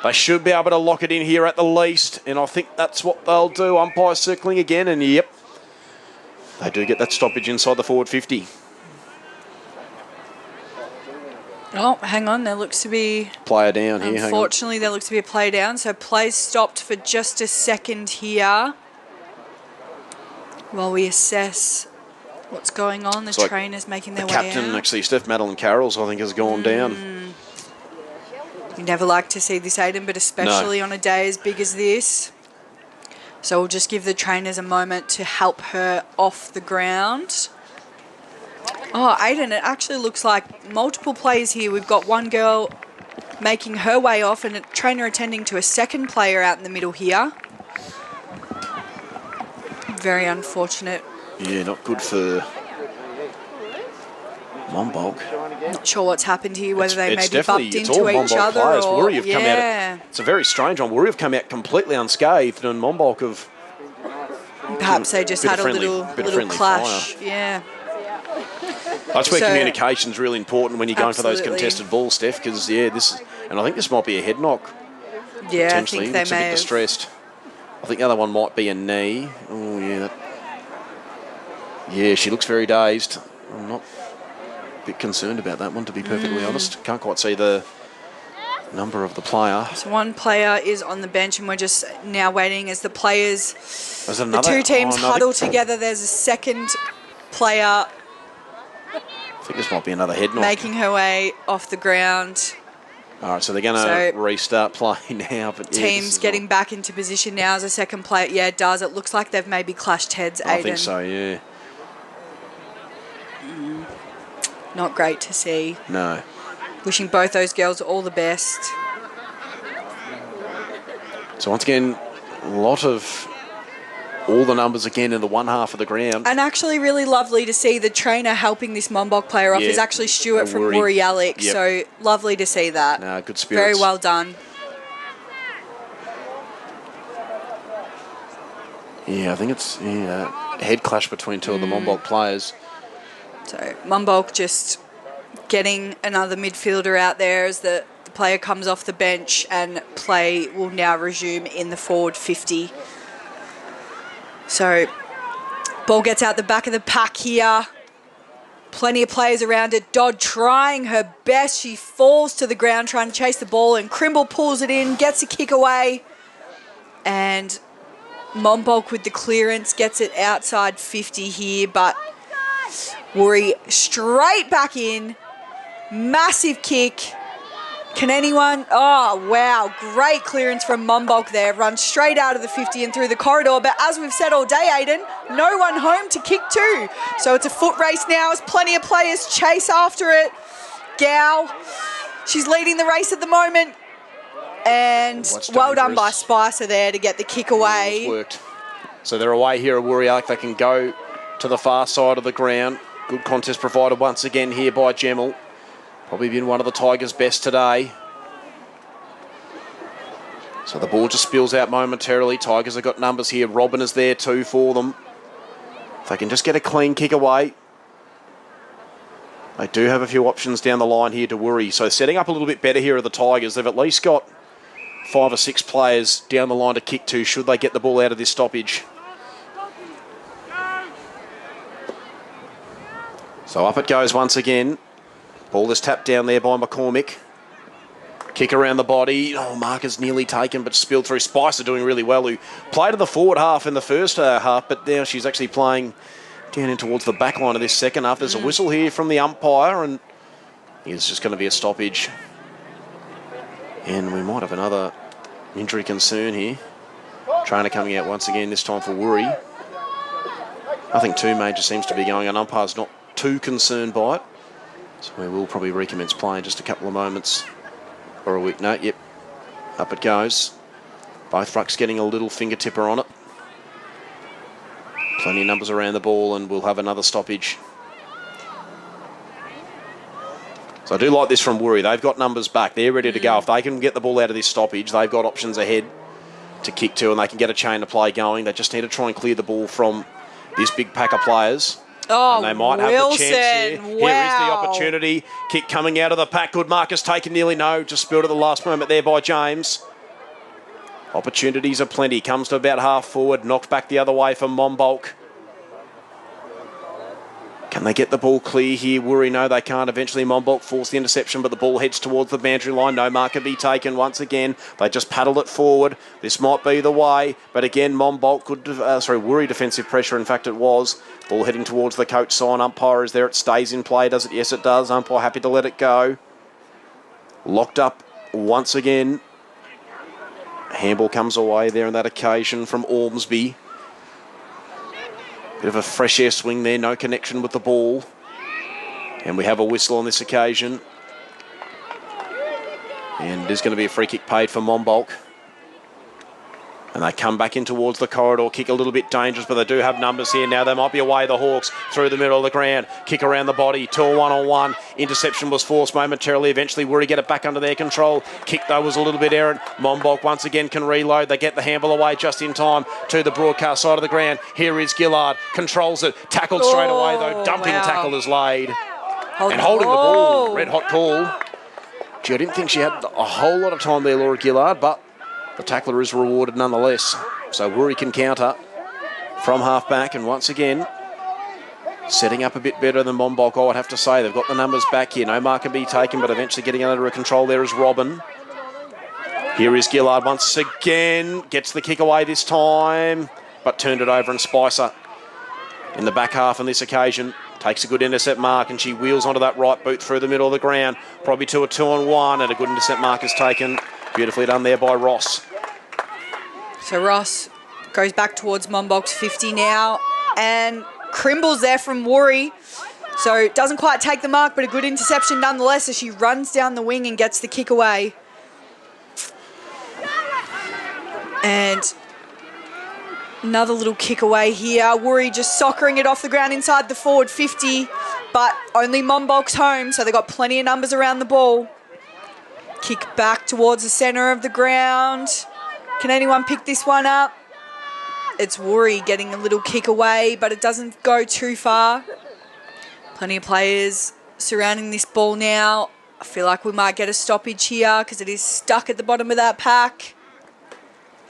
They should be able to lock it in here at the least, and I think that's what they'll do. Umpire circling again, and yep, they do get that stoppage inside the forward 50. Oh, hang on, there looks to be... Player down here, unfortunately, there looks to be a play down, so play stopped for just a second here while we assess what's going on. The trainers making their way out. The captain, actually, Steph Madeline Carrolls, I think, has gone down. You never like to see this, Aiden, but especially on a day as big as this. So we'll just give the trainers a moment to help her off the ground. Oh, Aiden, it actually looks like multiple players here. We've got one girl making her way off and a trainer attending to a second player out in the middle here. Very unfortunate. Yeah, not good for Monbulk. Not sure what's happened here, whether they maybe bumped into each Monbulk other players. or... Woori have come out. It's a very strange one. Woori have come out completely unscathed, and Monbulk have... Perhaps they just had a little clash. Fire. Yeah. That's where communication's really important when you're going for those contested balls, Steph, because, yeah, and I think this might be a head knock. Yeah, potentially. I think they Looks a bit distressed. I think the other one might be a knee. Oh, yeah. Yeah, she looks very dazed. I'm not a bit concerned about that one, to be perfectly honest. Can't quite see the number of the player. So one player is on the bench, and we're just now waiting as the players, the two teams huddle together. There's a second player. I think this might be another head knock. Making her way off the ground. All right, so they're going to restart play now. But teams getting back into position now as a second player. Yeah, it does. It looks like they've maybe clashed heads, Aiden. I think so, yeah. Not great to see. No. Wishing both those girls all the best. So once again, a lot of all the numbers again in the one half of the ground. And actually really lovely to see the trainer helping this Monbulk player off is actually Stuart from Woori Yallock. Yep. So lovely to see that. No, good spirits. Very well done. Yeah, I think it's a head clash between two of the Monbulk players. So Monbulk just getting another midfielder out there as the player comes off the bench and play will now resume in the forward 50. So ball gets out the back of the pack here. Plenty of players around it. Dodd trying her best. She falls to the ground trying to chase the ball, and Crimble pulls it in, gets a kick away. And Monbulk with the clearance gets it outside 50 here, but Woori straight back in. Massive kick. Can anyone? Oh, wow. Great clearance from Monbulk there. Runs straight out of the 50 and through the corridor. But as we've said all day, Aiden, no one home to kick to. So it's a foot race now as plenty of players chase after it. Gow, she's leading the race at the moment. And well done by Spicer there to get the kick away. It's worked. So they're away here at Woori Yallock. They can go to the far side of the ground. Good contest provided once again here by Gemmell. Probably been one of the Tigers' best today. So the ball just spills out momentarily. Tigers have got numbers here. Robin is there too for them. If they can just get a clean kick away. They do have a few options down the line here to Woori. So setting up a little bit better here are the Tigers. They've at least got 5 or 6 players down the line to kick to should they get the ball out of this stoppage. So up it goes once again. Ball is tapped down there by McCormick. Kick around the body. Oh, marker's nearly taken, but spilled through. Spicer doing really well, who played to the forward half in the first half, but now she's actually playing down in towards the back line of this second half. There's a whistle here from the umpire, and it's just going to be a stoppage. And we might have another injury concern here. Trainer coming out once again, this time for Woori. Nothing too major seems to be going on. Umpire's not too concerned by it. So we will probably recommence playing just a couple of moments or a week. No, yep, up it goes. Both rucks getting a little fingertipper on it. Plenty of numbers around the ball, and we'll have another stoppage. So I do like this from Woori. They've got numbers back. They're ready to go. If they can get the ball out of this stoppage, they've got options ahead to kick to, and they can get a chain of play going. They just need to try and clear the ball from this big pack of players. Oh, and they might have the chance here. Wow. Here is the opportunity. Kick coming out of the pack. Good markers taken nearly. No, just spilled at the last moment there by James. Opportunities are plenty. Comes to about half forward. Knocked back the other way for Monbulk. Can they get the ball clear here? Woori, no, they can't. Eventually, Monbulk forced the interception, but the ball heads towards the boundary line. No mark can be taken once again. They just paddle it forward. This might be the way, but again, Monbulk could, Woori defensive pressure. In fact, it was. Ball heading towards the coach sign. Umpire is there. It stays in play, does it? Yes, it does. Umpire happy to let it go. Locked up once again. Handball comes away there on that occasion from Ormsby. Bit of a fresh air swing there, no connection with the ball. And we have a whistle on this occasion. And there's going to be a free kick paid for Monbulk. And they come back in towards the corridor, kick a little bit dangerous, but they do have numbers here now. They might be away, the Hawks, through the middle of the ground. Kick around the body, 2 1-on-1. Interception was forced momentarily. Eventually, Woori get it back under their control. Kick, though, was a little bit errant. Monbulk once again can reload. They get the handball away just in time to the broadcast side of the ground. Here is Gillard, controls it, tackled straight away, though. Dumping tackle is laid. And holding the ball, red hot call. Gee, I didn't think she had a whole lot of time there, Laura Gillard, but the tackler is rewarded nonetheless. So Woori can counter from half back, and once again, setting up a bit better than Monbulk, I would have to say. They've got the numbers back here. No mark can be taken, but eventually getting under control there is Robin. Here is Gillard once again. Gets the kick away this time, but turned it over, and Spicer in the back half on this occasion takes a good intercept mark, and she wheels onto that right boot through the middle of the ground. Probably to a 2-on-1, and a good intercept mark is taken. Beautifully done there by Ross. So Ross goes back towards Monbulk's 50 now, and Crimble's there from Woori. So doesn't quite take the mark, but a good interception nonetheless as she runs down the wing and gets the kick away. And another little kick away here. Woori just soccering it off the ground inside the forward 50, but only Monbulk's home, so they've got plenty of numbers around the ball. Kick back towards the centre of the ground. Can anyone pick this one up? It's Woori getting a little kick away, but it doesn't go too far. Plenty of players surrounding this ball now. I feel like we might get a stoppage here because it is stuck at the bottom of that pack.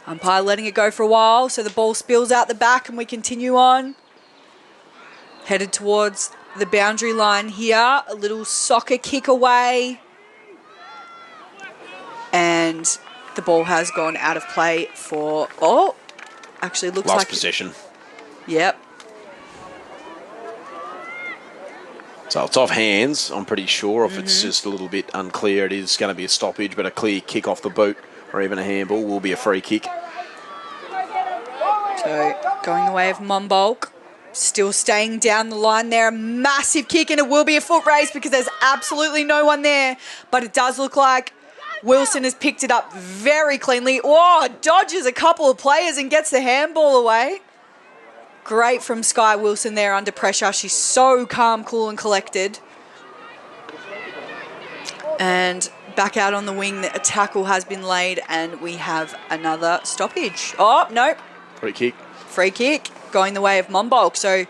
Umpire letting it go for a while, so the ball spills out the back and we continue on. Headed towards the boundary line here. A little soccer kick away. And the ball has gone out of play for... Oh, actually looks like... Last possession. Yep. So it's off hands, I'm pretty sure. If it's just a little bit unclear, it is going to be a stoppage, but a clear kick off the boot or even a handball will be a free kick. So going the way of Monbulk. Still staying down the line there. A massive kick, and it will be a foot race because there's absolutely no one there. But it does look like Wilson has picked it up very cleanly. Oh, dodges a couple of players and gets the handball away. Great from Sky Wilson there under pressure. She's so calm, cool and collected. And back out on the wing, a tackle has been laid and we have another stoppage. Oh, no. Free kick. Free kick going the way of Monbulk. So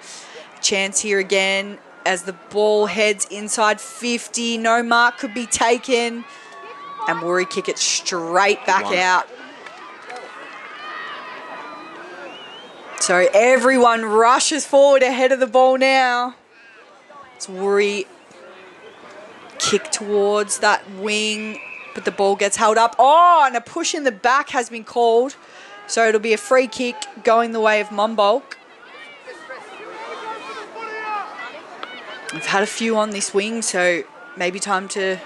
chance here again as the ball heads inside 50. No mark could be taken. And Woori kick it straight back out. So everyone rushes forward ahead of the ball now. It's Woori kick towards that wing, but the ball gets held up. Oh, and a push in the back has been called. So it'll be a free kick going the way of Monbulk. We've had a few on this wing, so maybe time to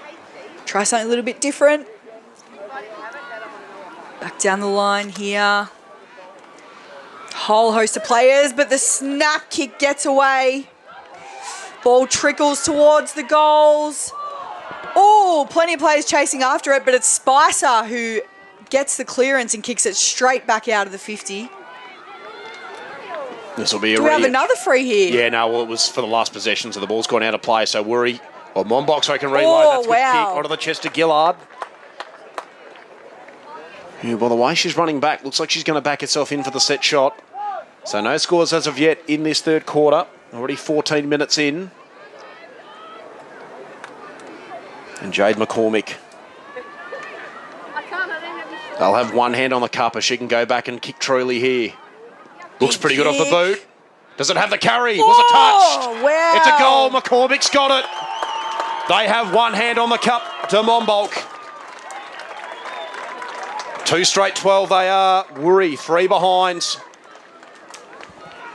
try something a little bit different. Back down the line here. Whole host of players, but the snap kick gets away. Ball trickles towards the goals. Oh, plenty of players chasing after it, but it's Spicer who gets the clearance and kicks it straight back out of the 50. This will be Do we have another free here? Yeah, no, well, it was for the last possession, so the ball's gone out of play. So Woori, or Monbulk, so I can reload. Oh, That's a good wow. kick onto the chest of Gillard. Yeah, by the way she's running back, looks like she's going to back herself in for the set shot. So no scores as of yet in this third quarter. Already 14 minutes in. And Jade McCormick. They'll have one hand on the cup as she can go back and kick truly here. Looks pretty good off the boot. Does it have the carry? Was it touched? Wow. It's a goal. McCormick's got it. They have one hand on the cup to Monbulk. 2 straight 12 they are. Woori, 3 behinds.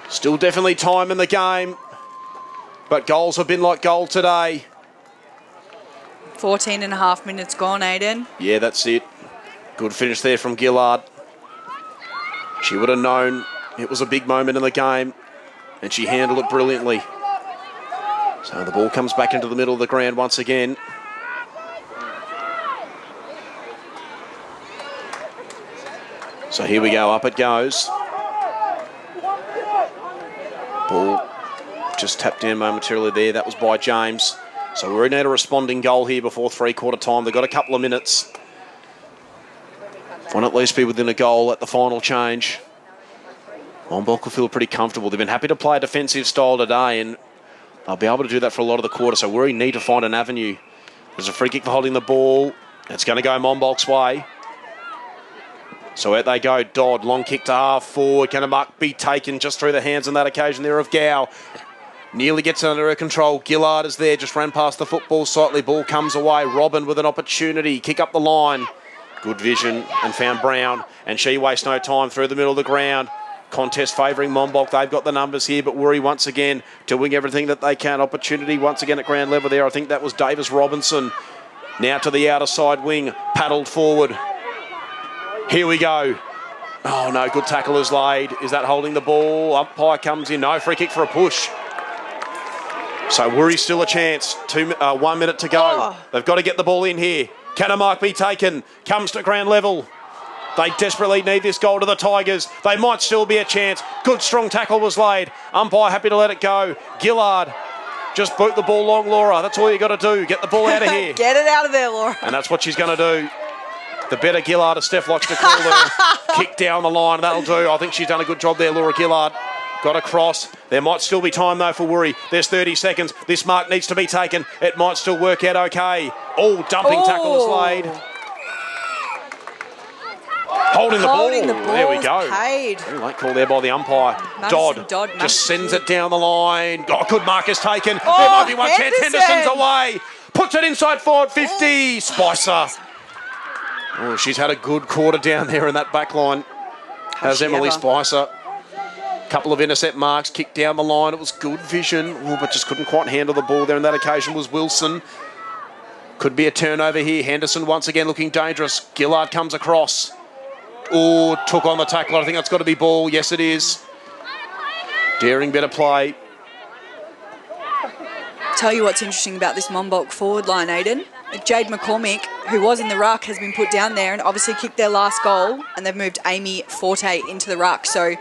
Still definitely time in the game. But goals have been like gold today. 14 and a half minutes gone, Aiden. Yeah, that's it. Good finish there from Gillard. She would have known it was a big moment in the game, and she handled it brilliantly. So the ball comes back into the middle of the ground once again. So here we go, up it goes. Ball just tapped down momentarily there. That was by James. So we're in at a responding goal here before three-quarter time. They've got a couple of minutes. Want to at least be within a goal at the final change. Monbulk will feel pretty comfortable. They've been happy to play a defensive style today, and they'll be able to do that for a lot of the quarter. So we need to find an avenue. There's a free kick for holding the ball. It's going to go Monbulk's way. So out they go. Dodd, long kick to half forward. Can a mark be taken just through the hands on that occasion there of Gow? Nearly gets it under her control. Gillard is there, just ran past the football slightly. Ball comes away. Robin with an opportunity. Kick up the line. Good vision and found Brown. And she wastes no time through the middle of the ground. Contest favouring Monbulk. They've got the numbers here, but Woori once again doing everything that they can. Opportunity once again at ground level there. I think that was Davis Robinson. Now to the outer side wing. Paddled forward. Here we go. Oh no, good tackle is laid. Is that holding the ball? Umpire comes in. No, free kick for a push. So Woori's still a chance. 1 minute to go. Oh. They've got to get the ball in here. Can a mark be taken? Comes to ground level. They desperately need this goal to the Tigers. They might still be a chance. Good strong tackle was laid. Umpire happy to let it go. Gillard, just boot the ball long, Laura. That's all you got to do. Get the ball out of here. Get it out of there, Laura. And that's what she's going to do. The better Gillard, as Steph likes to call her. Kick down the line. That'll do. I think she's done a good job there, Laura Gillard. got a cross. There might still be time, though, for Woori. There's 30 seconds. This mark needs to be taken. It might still work out okay. Oh, dumping tackle is laid. Holding the ball. There we go. Paid. Very late call there by the umpire. Dodd just sends it down the line. Oh, good mark is taken. There might be one chance. Henderson's away. Puts it inside forward 50. Spicer. Oh, she's had a good quarter down there in that back line. Has Emily Spicer. Couple of intercept marks, kicked down the line. It was good vision, but just couldn't quite handle the ball there. And that occasion was Wilson. Could be a turnover here. Henderson once again looking dangerous. Gillard comes across. Oh, took on the tackle. I think that's got to be ball. Yes, it is. Daring bit of play. Tell you what's interesting about this Monbulk forward line, Aiden. Jade McCormick, who was in the ruck, has been put down there and obviously kicked their last goal, and they've moved Amy Forte into the ruck. So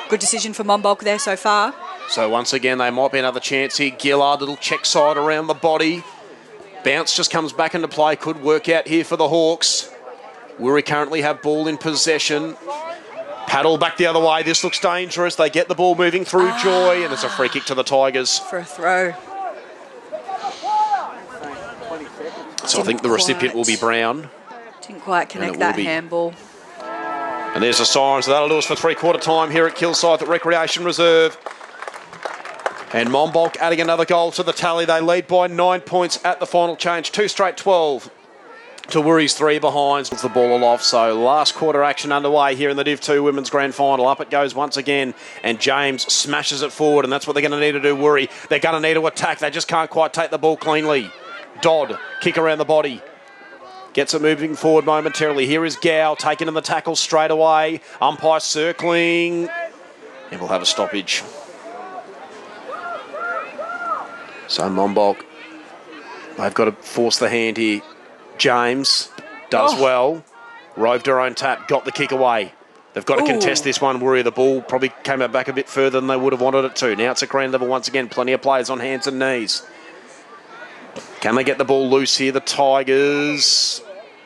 good decision for Monbulk there so far. So once again, there might be another chance here. Gillard, little check side around the body. Bounce just comes back into play. Could work out here for the Hawks. Woori currently have ball in possession. Paddle back the other way. This looks dangerous. They get the ball moving through Joy, and it's a free kick to the Tigers. For a throw. So I think the recipient will be Brown. Didn't quite connect that handball. And there's a siren, so that'll do us for three-quarter time here at Kilsyth at Recreation Reserve. And Monbulk adding another goal to the tally. They lead by 9 points at the final change. 2 straight 12 to Woori's 3 behind. The ball aloft, so last quarter action underway here in the Div 2 Women's Grand Final. Up it goes once again, and James smashes it forward, and that's what they're going to need to do, Woori. They're going to need to attack. They just can't quite take the ball cleanly. Dodd, kick around the body. Gets it moving forward momentarily. Here is Gow, taking in the tackle straight away. Umpire circling. And we'll have a stoppage. So Monbulk, they've got to force the hand here. James does well. Roved her own tap, got the kick away. They've got to contest this one. Woori, the ball probably came out back a bit further than they would have wanted it to. Now it's at ground level once again. Plenty of players on hands and knees. Can they get the ball loose here, the Tigers?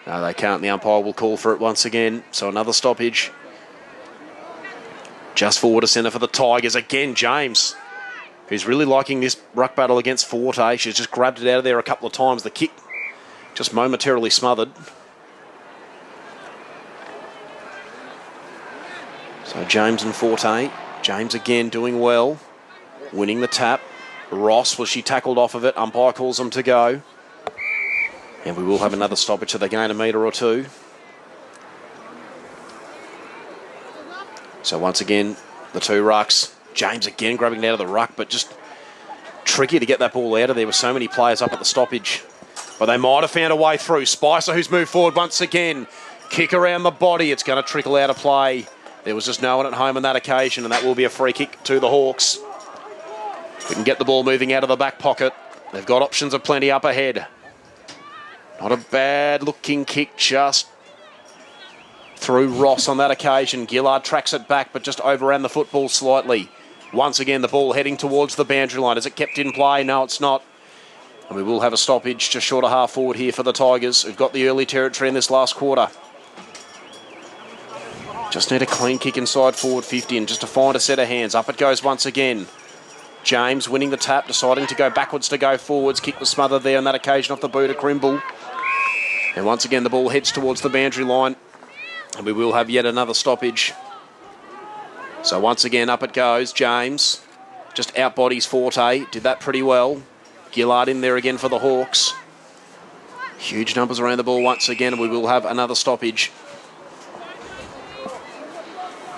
No, they can't. The umpire will call for it once again. So another stoppage. Just forward to centre for the Tigers. Again, James, who's really liking this ruck battle against Forte. She's just grabbed it out of there a couple of times. The kick just momentarily smothered. So James and Forte. James again doing well. Winning the tap. Ross, was she tackled off of it? Umpire calls them to go. And we will have another stoppage, so they gain a metre or two. So once again, the two rucks. James again grabbing it out of the ruck, but just tricky to get that ball out of there with so many players up at the stoppage. But they might have found a way through. Spicer, who's moved forward once again. Kick around the body. It's going to trickle out of play. There was just no one at home on that occasion, and that will be a free kick to the Hawks. We can get the ball moving out of the back pocket. They've got options of plenty up ahead. Not a bad looking kick, just through Ross on that occasion. Gillard tracks it back, but just overran the football slightly. Once again, the ball heading towards the boundary line. Is it kept in play? No, it's not. And we will have a stoppage just short of half forward here for the Tigers, who've got the early territory in this last quarter. Just need a clean kick inside forward 50 and just to find a set of hands. Up it goes once again. James winning the tap, deciding to go backwards to go forwards. Kick was smothered there on that occasion off the boot of Crimble. And once again, the ball heads towards the boundary line. And we will have yet another stoppage. So once again, up it goes. James just outbodies Forte. Did that pretty well. Gillard in there again for the Hawks. Huge numbers around the ball once again, and we will have another stoppage.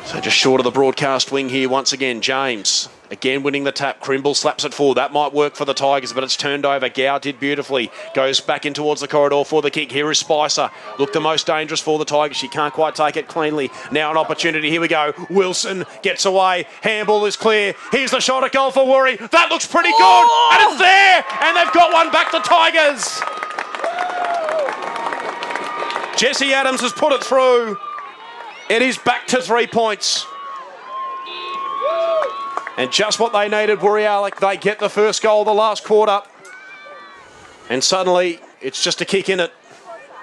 So just short of the broadcast wing here once again. James again winning the tap. Crimble slaps it forward. That might work for the Tigers, but it's turned over. Gow did beautifully. Goes back in towards the corridor for the kick. Here is Spicer. Looked the most dangerous for the Tigers. She can't quite take it cleanly. Now an opportunity. Here we go. Wilson gets away. Handball is clear. Here's the shot at goal for Woori. That looks pretty good. And it's there. And they've got one back, the Tigers. Jessie Adams has put it through. It is back to 3 points. And just what they needed, Woori Yallock. They get the first goal of the last quarter. And suddenly, it's just a kick in it.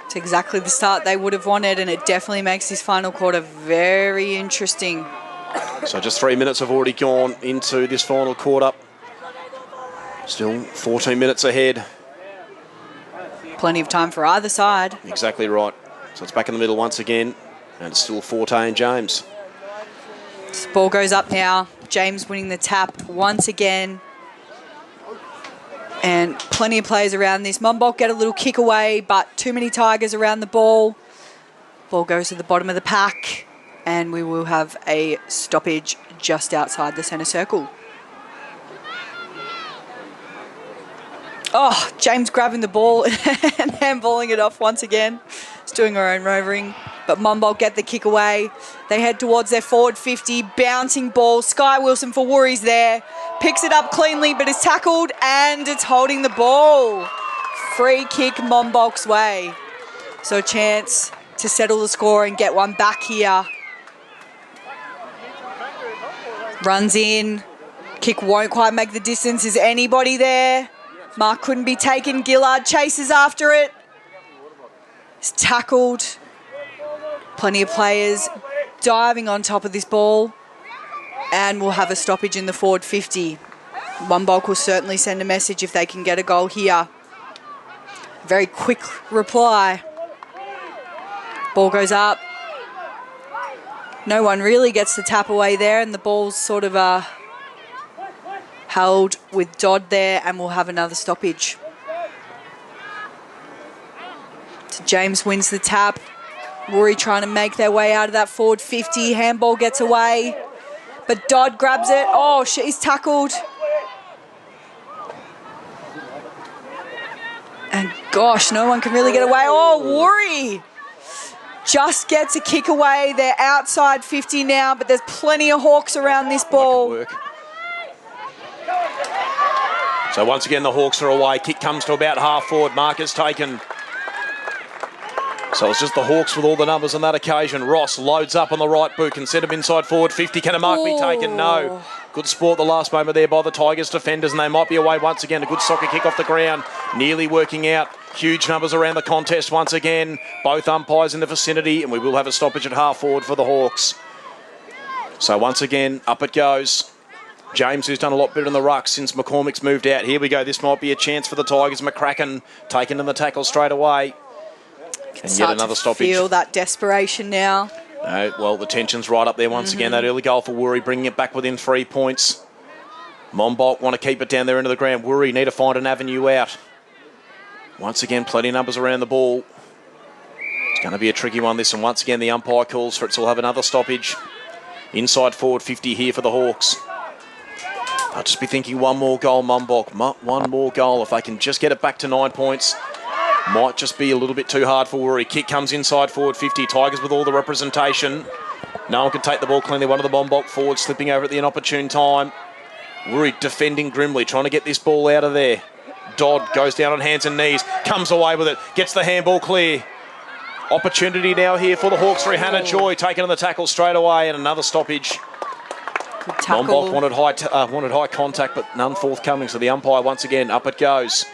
It's exactly the start they would have wanted, and it definitely makes this final quarter very interesting. So just 3 minutes have already gone into this final quarter. Still 14 minutes ahead. Plenty of time for either side. Exactly right. So it's back in the middle once again. And it's still Forte James. This ball goes up now. James winning the tap once again. And plenty of players around this. Monbulk get a little kick away, but too many Tigers around the ball. Ball goes to the bottom of the pack. And we will have a stoppage just outside the centre circle. Oh, James grabbing the ball and handballing it off once again. It's doing her own rovering. But Monbulk get the kick away. They head towards their forward 50. Bouncing ball. Sky Wilson for Woori's there. Picks it up cleanly, but is tackled and it's holding the ball. Free kick Monbulk's way. So a chance to settle the score and get one back here. Runs in. Kick won't quite make the distance. Is anybody there? Mark couldn't be taken. Gillard chases after it. It's tackled. Plenty of players diving on top of this ball. And we'll have a stoppage in the forward 50. Monbulk will certainly send a message if they can get a goal here. Very quick reply. Ball goes up. No one really gets the tap away there, and the ball's sort of held with Dodd there, and we'll have another stoppage. So James wins the tap. Woori trying to make their way out of that forward 50. Handball gets away, but Dodd grabs it. Oh, she's tackled. And gosh, no one can really get away. Oh, Woori just gets a kick away. They're outside 50 now, but there's plenty of Hawks around this ball. So once again, the Hawks are away. Kick comes to about half forward. Marker's taken. So it's just the Hawks with all the numbers on that occasion. Ross loads up on the right boot and send him inside forward 50. Can a mark be taken? No. Good sport the last moment there by the Tigers defenders, and they might be away once again. A good soccer kick off the ground. Nearly working out. Huge numbers around the contest once again. Both umpires in the vicinity, and we will have a stoppage at half forward for the Hawks. So once again, up it goes. James, who's done a lot better in the ruck since McCormick's moved out. Here we go. This might be a chance for the Tigers. McCracken taken in the tackle straight away. And yet another stoppage. Feel that desperation now. No, well, the tension's right up there once again. That early goal for Woori, bringing it back within 3 points. Monbulk want to keep it down there into the ground. Woori need to find an avenue out. Once again, plenty of numbers around the ball. It's going to be a tricky one, this. And once again, the umpire calls for it, so we'll have another stoppage. Inside forward 50 here for the Hawks. I'll just be thinking one more goal, Monbulk. One more goal. If they can just get it back to 9 points. Might just be a little bit too hard for Woori. Kick comes inside forward 50. Tigers with all the representation. No one can take the ball cleanly. One of the Monbulk forwards slipping over at the inopportune time. Woori defending grimly, trying to get this ball out of there. Dodd goes down on hands and knees, comes away with it, gets the handball clear. Opportunity now here for the Hawks for Hannah Joy, taking on the tackle straight away, and another stoppage. Monbulk wanted high contact, but none forthcoming, so the umpire once again, up it goes.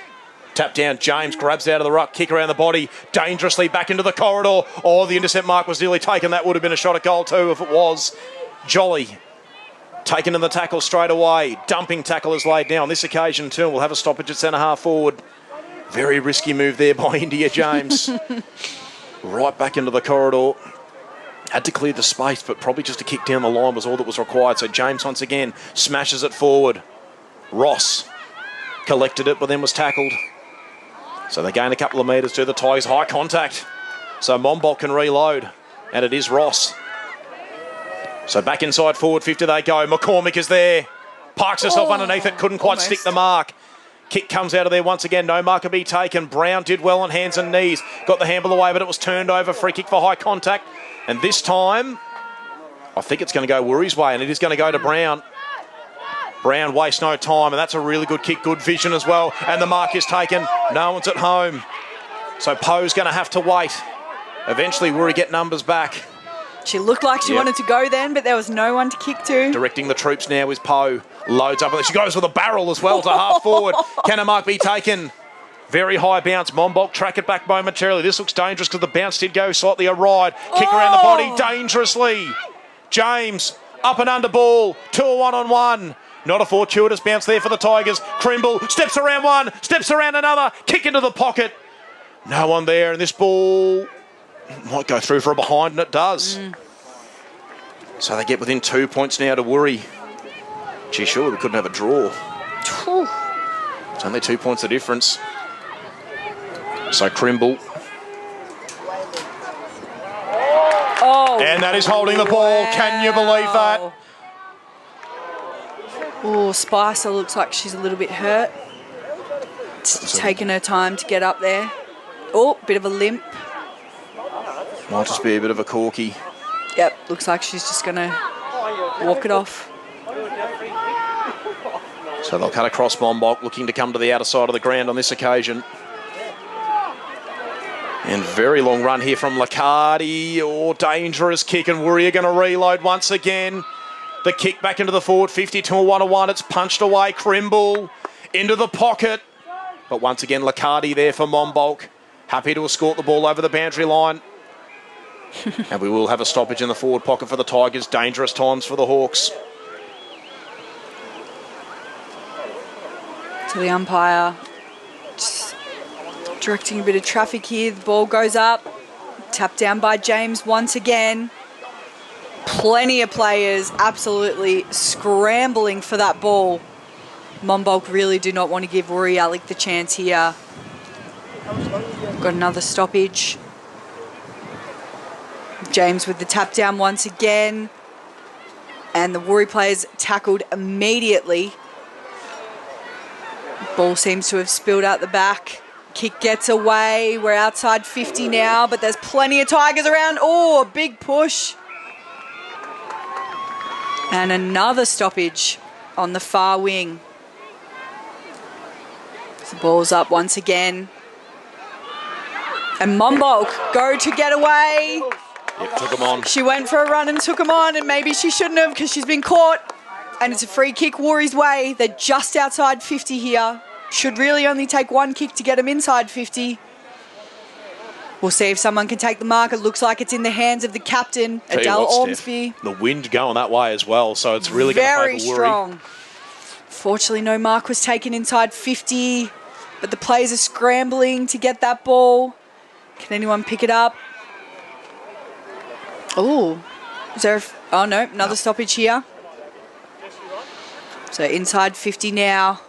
Tap down, James grabs out of the ruck, kick around the body, dangerously back into the corridor. Oh, the intercept mark was nearly taken. That would have been a shot at goal too if it was. Jolly taken in the tackle straight away. Dumping tackle is laid down. On this occasion too, we'll have a stoppage at centre half forward. Very risky move there by India James. Right back into the corridor. Had to clear the space, but probably just a kick down the line was all that was required. So James once again smashes it forward. Ross collected it, but then was tackled. So they gain a couple of metres to the Tigers. High contact. So Monbulk can reload. And it is Ross. So back inside forward 50 they go. McCormick is there. Parks herself underneath it. Couldn't quite stick the mark. Kick comes out of there once again. No mark can be taken. Brown did well on hands and knees. Got the handball away, but it was turned over. Free kick for high contact. And this time, I think it's going to go Woori's way, and it is going to go to Brown. Brown wastes no time, and that's a really good kick. Good vision as well. And the mark is taken. No one's at home. So Poe's going to have to wait. Eventually, Woori get numbers back. She looked like she wanted to go then, but there was no one to kick to. Directing the troops now is Poe. Loads up. She goes with a barrel as well to half forward. Can a mark be taken? Very high bounce. Monbulk track it back momentarily. This looks dangerous because the bounce did go slightly awry. Kick around the body dangerously. James Up and under ball. 2 1-on-1. Not a fortuitous bounce there for the Tigers. Crimble steps around one, steps around another. Kick into the pocket. No one there, and this ball might go through for a behind, and it does. So they get within 2 points now to Woori. Gee, sure, we couldn't have a draw. It's only 2 points of difference. So Crimble. Oh. And that is holding the ball. Can you believe that? Oh, Spicer looks like she's a little bit hurt. Taking her time to get up there. Oh, bit of a limp. Might just be a bit of a corky. Yep, looks like she's just going to walk it off. So they'll cut across Monbulk, looking to come to the outer side of the ground on this occasion. And very long run here from Lacardi. Oh, dangerous kick, and Woori are going to reload once again. The kick back into the forward 50 to a 1-1. It's punched away. Crimble into the pocket. But once again, Lacardi there for Monbulk. Happy to escort the ball over the boundary line. And we will have a stoppage in the forward pocket for the Tigers. Dangerous times for the Hawks. To the umpire. Just directing a bit of traffic here. The ball goes up. Tapped down by James once again. Plenty of players absolutely scrambling for that ball. Monbulk really do not want to give Woori Yallock the chance here. Got another stoppage. James with the tap down once again. And the Woori players tackled immediately. Ball seems to have spilled out the back. Kick gets away. We're outside 50 now, but there's plenty of Tigers around. Oh, a big push. And another stoppage on the far wing. The ball's up once again. And Monbulk go to get away. Yep, took him on. She went for a run and took him on, and maybe she shouldn't have because she's been caught. And it's a free kick Woori's way. They're just outside 50 here. Should really only take one kick to get them inside 50. We'll see if someone can take the mark. It looks like it's in the hands of the captain, Tell you Adele what, Ormsby. Steph, the wind going that way as well, so it's really going to Very favour Woori. strong. Fortunately, no mark was taken inside 50, but the players are scrambling to get that ball. Can anyone pick it up? Oh, is there? Oh no, another stoppage here. So inside 50 now.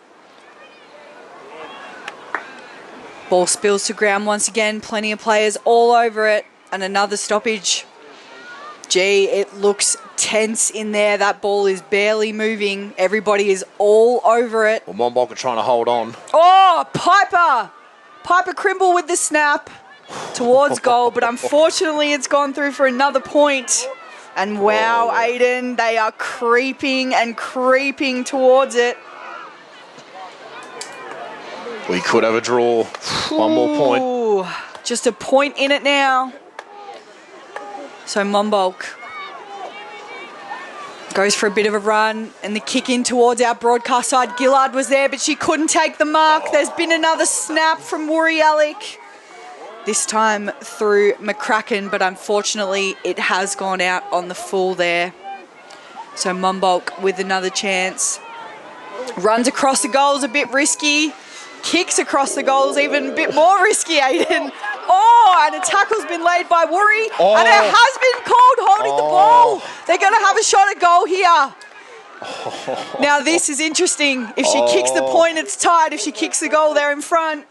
Ball spills to ground once again. Plenty of players all over it. And another stoppage. Gee, it looks tense in there. That ball is barely moving. Everybody is all over it. Well, Monbulk are trying to hold on. Oh, Piper! Piper Crimble with the snap towards goal. But unfortunately, it's gone through for another point. And wow, Aiden, they are creeping and creeping towards it. We could have a draw. One more point. Ooh, just a point in it now. So Monbulk goes for a bit of a run, and the kick in towards our broadcast side. Gillard was there, but she couldn't take the mark. There's been another snap from Woori Yallock. This time through McCracken, but unfortunately it has gone out on the full there. So Monbulk with another chance. Runs across the goals, a bit risky. Kicks across the goals, even a bit more risky, Aiden. Oh, and a tackle's been laid by Woori. Oh. And it has been called holding the ball. They're going to have a shot at goal here. Now this is interesting. If she kicks the point, it's tied. If she kicks the goal, they're in front.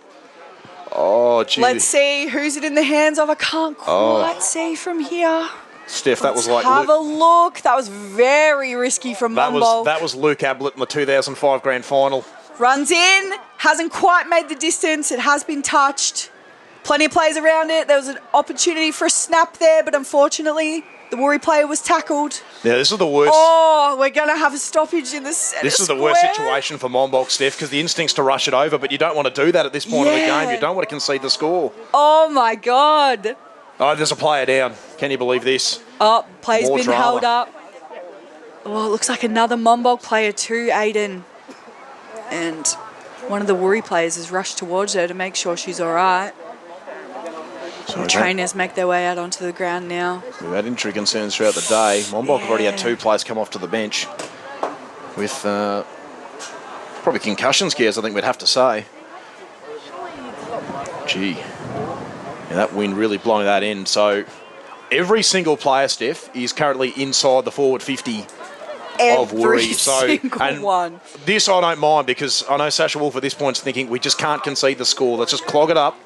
Oh, gee. Let's see. Who's it in the hands of? I can't quite see from here. Steph, that was like... Have a look. That was very risky from Monbulk. That was Luke Ablett in the 2005 grand final. Runs in. Hasn't quite made the distance. It has been touched. Plenty of players around it. There was an opportunity for a snap there, but unfortunately, the Woori player was tackled. Yeah, this is the worst. Oh, we're going to have a stoppage in the centre This is the worst situation for Monbulk, Steph, because the instinct's to rush it over, but you don't want to do that at this point of the game. You don't want to concede the score. Oh, my God. Oh, there's a player down. Can you believe this? Oh, play's More been drama. held up. Oh, it looks like another Monbulk player too, Aiden. And one of the Woori players has rushed towards her to make sure she's all right. So The trainers make their way out onto the ground now. we've had injury concerns throughout the day. Monbulk have already had 2 players come off to the bench with probably concussion scares, I think we'd have to say. Gee. Yeah, that wind really blowing that in. So every single player, Steph, is currently inside the forward 50 of Woori. Single one. This I don't mind because I know Sasha Wolf at this point is thinking we just can't concede the score. Let's just clog it up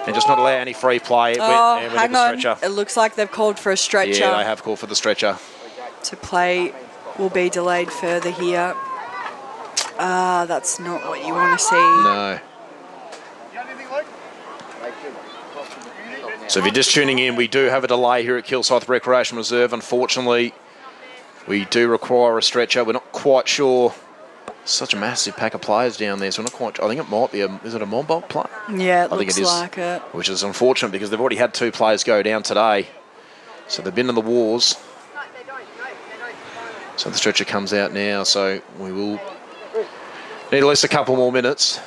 and just not allow any free play. Oh, and hang the on. stretcher. It looks like they've called for a stretcher. Yeah, they have called for the stretcher. To play will be delayed further here. That's not what you want to see. No. So if you're just tuning in, we do have a delay here at Kilsyth Recreation Reserve. Unfortunately, we do require a stretcher. We're not quite sure. Such a massive pack of players down there, so we're not quite. I think it might be is it a Monbulk player? Yeah, it I think looks it is, like it. which is unfortunate because they've already had 2 players go down today. So they've been in the wars. So the stretcher comes out now, so we will need at least a couple more minutes.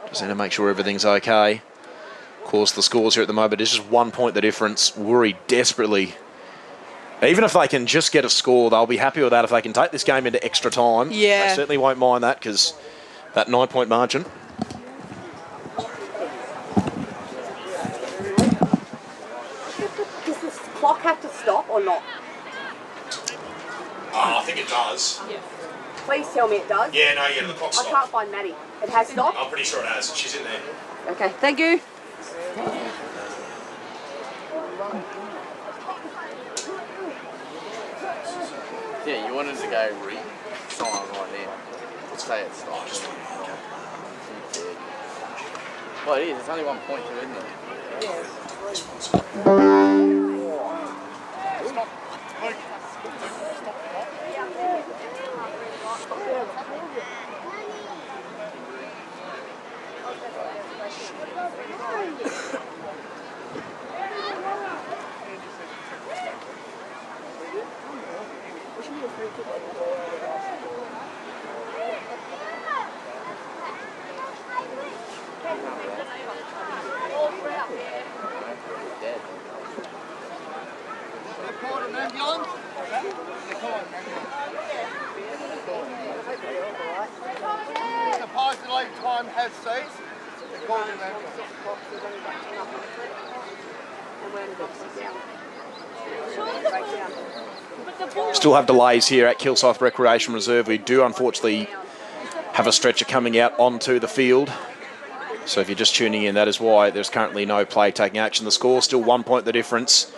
Just need to make sure everything's okay. Of course, the scores here at the moment is just 1 point the difference. Woori desperately, even if they can just get a score, they'll be happy with that if they can take this game into extra time. Yeah. They certainly won't mind that because that 9-point margin. Does this clock have to stop or not? I think it does. Please tell me it does. Yeah, the clock's I can't find Maddie. It has stopped? I'm pretty sure it has. She's in there. Okay, thank you. Yeah, you wanted to go sign right there. Say it's stopped. Well, it is. It's only 1 point to, isn't it? Supposedly time has ceased. They called an ambulance. Still have delays here at Kilsyth Recreation Reserve. We do unfortunately have a stretcher coming out onto the field. So if you're just tuning in, that is why there's currently no play taking action. The score still 1 point the difference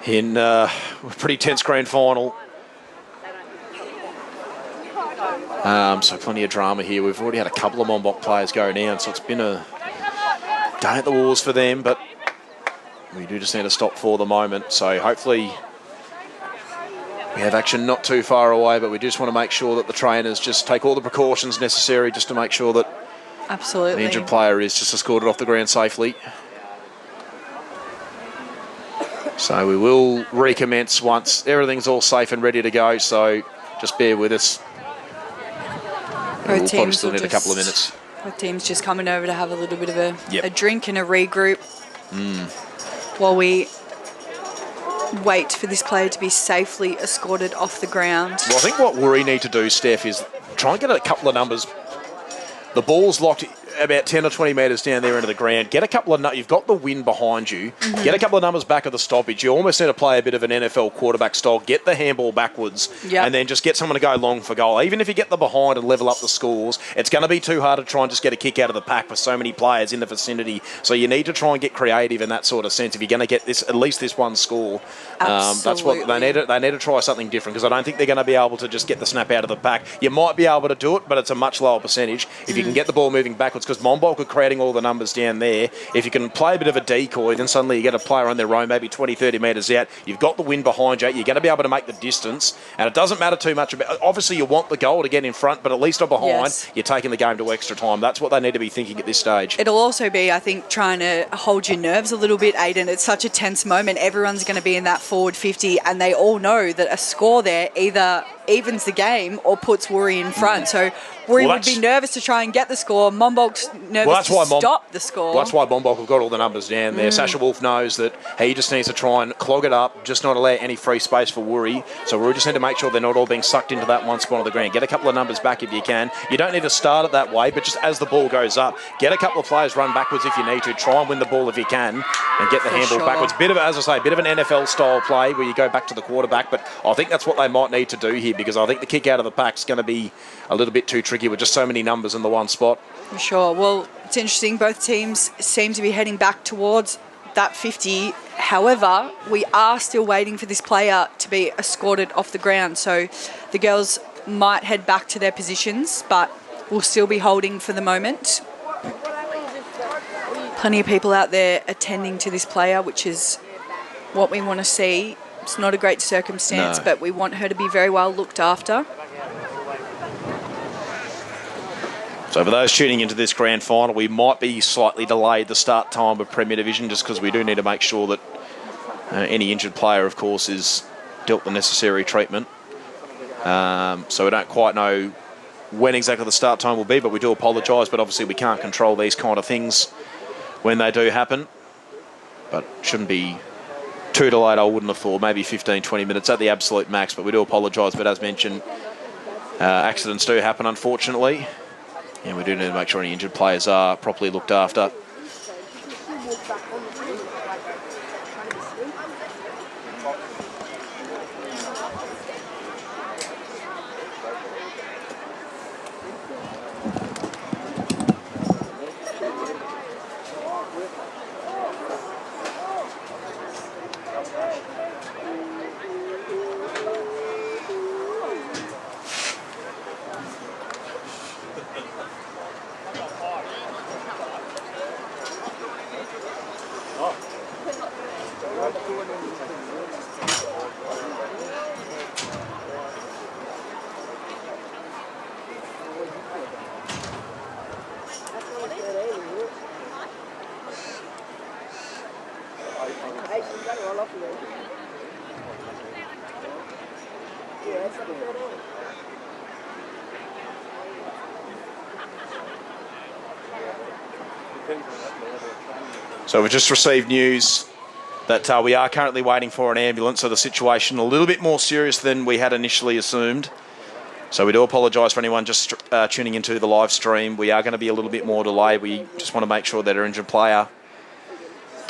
in a pretty tense grand final. So plenty of drama here. We've already had a couple of Monbulk players go down, so it's been a day at the wars for them, but we do just need to stop for the moment. So hopefully we have action not too far away, but we just want to make sure that the trainers just take all the precautions necessary just to make sure that Absolutely. the injured player is just escorted off the ground safely. So we will recommence once everything's all safe and ready to go, so just bear with us. We'll probably still need a couple of minutes. Both teams just coming over to have a little bit of a Yep. drink and a regroup while we wait for this player to be safely escorted off the ground. Well, I think what Woori need to do, Steph, is try and get a couple of numbers. The ball's locked about 10 or 20 metres down there into the ground. Get a couple of... You've got the wind behind you. Get a couple of numbers back of the stoppage. You almost need to play a bit of an NFL quarterback style. Get the handball backwards and then just get someone to go long for goal. Even if you get the behind and level up the scores, it's going to be too hard to try and just get a kick out of the pack with so many players in the vicinity. So you need to try and get creative in that sort of sense if you're going to get this at least this one score. That's what they need. They need to try something different because I don't think they're going to be able to just get the snap out of the pack. You might be able to do it, but it's a much lower percentage if you can get the ball moving backwards because Monbulk are creating all the numbers down there. If you can play a bit of a decoy, then suddenly you get a player on their own, maybe 20, 30 metres out. You've got the wind behind you. You're going to be able to make the distance. And it doesn't matter too much about... Obviously, you want the goal to get in front, but at least behind, you're taking the game to extra time. That's what they need to be thinking at this stage. It'll also be, I think, trying to hold your nerves a little bit, Aiden. It's such a tense moment. Everyone's going to be in that forward 50, and they all know that a score there either evens the game or puts Woori in front. So Woori would be nervous to try and get the score. Monbulk's nervous to stop the score. Well, that's why Monbulk have got all the numbers down there. Sasha Wolf knows that he just needs to try and clog it up, just not allow any free space for Woori. So Woori just need to make sure they're not all being sucked into that one spot on the ground. Get a couple of numbers back if you can. You don't need to start it that way, but just as the ball goes up, get a couple of players run backwards if you need to. Try and win the ball if you can and get the handball backwards. Bit of, as I say, bit of an NFL-style play where you go back to the quarterback, but I think that's what they might need to do here because I think the kick out of the pack is going to be a little bit too tricky with just so many numbers in the one spot. For sure. Well, it's interesting. Both teams seem to be heading back towards that 50. However, we are still waiting for this player to be escorted off the ground. So the girls might head back to their positions, but we'll still be holding for the moment. Plenty of people out there attending to this player, which is what we want to see. It's not a great circumstance, but we want her to be very well looked after. So for those tuning into this grand final, we might be slightly delayed the start time of Premier Division just because we do need to make sure that any injured player, of course, is dealt the necessary treatment. So we don't quite know when exactly the start time will be, but we do apologise. But obviously we can't control these kind of things when they do happen. But shouldn't be too delayed, I wouldn't have thought. Maybe 15, 20 minutes at the absolute max, but we do apologise. But as mentioned, accidents do happen, unfortunately. And we do need to make sure any injured players are properly looked after. So we've just received news that we are currently waiting for an ambulance, so the situation a little bit more serious than we had initially assumed. So we do apologise for anyone just tuning into the live stream. We are going to be a little bit more delayed. We just want to make sure that our injured player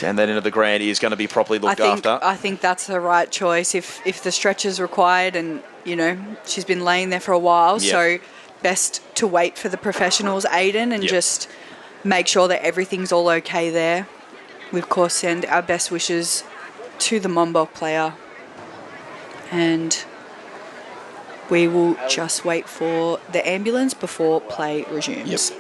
and that into the ground is going to be properly looked after. I think that's the right choice. If the stretch is required and, you know, she's been laying there for a while, so best to wait for the professionals, Aiden, and just make sure that everything's all okay there. We, of course, send our best wishes to the Monbulk player. And we will just wait for the ambulance before play resumes. Yep.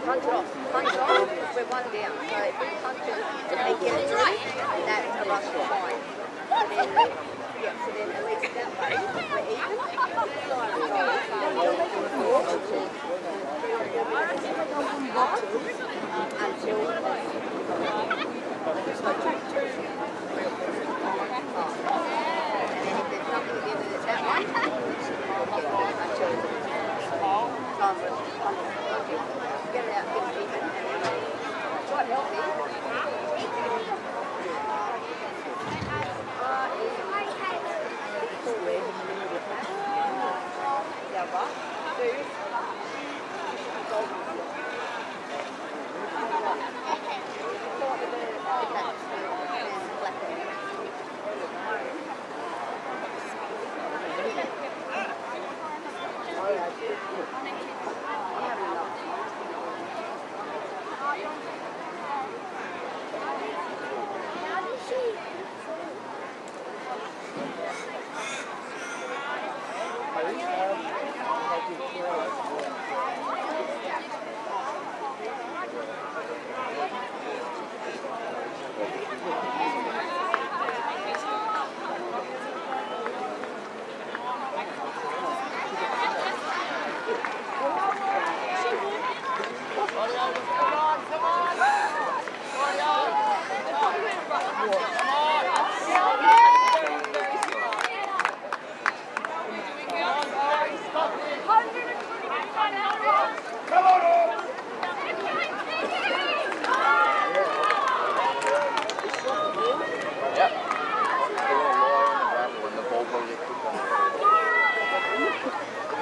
Punch it off. Punch it off. We're one down. So if we punch it and get it through, that's a rush for fine. So then, yeah, so then at least that way we're even. Until and then if there's nothing at the end of it that way, get it out, get it even. Quite healthy.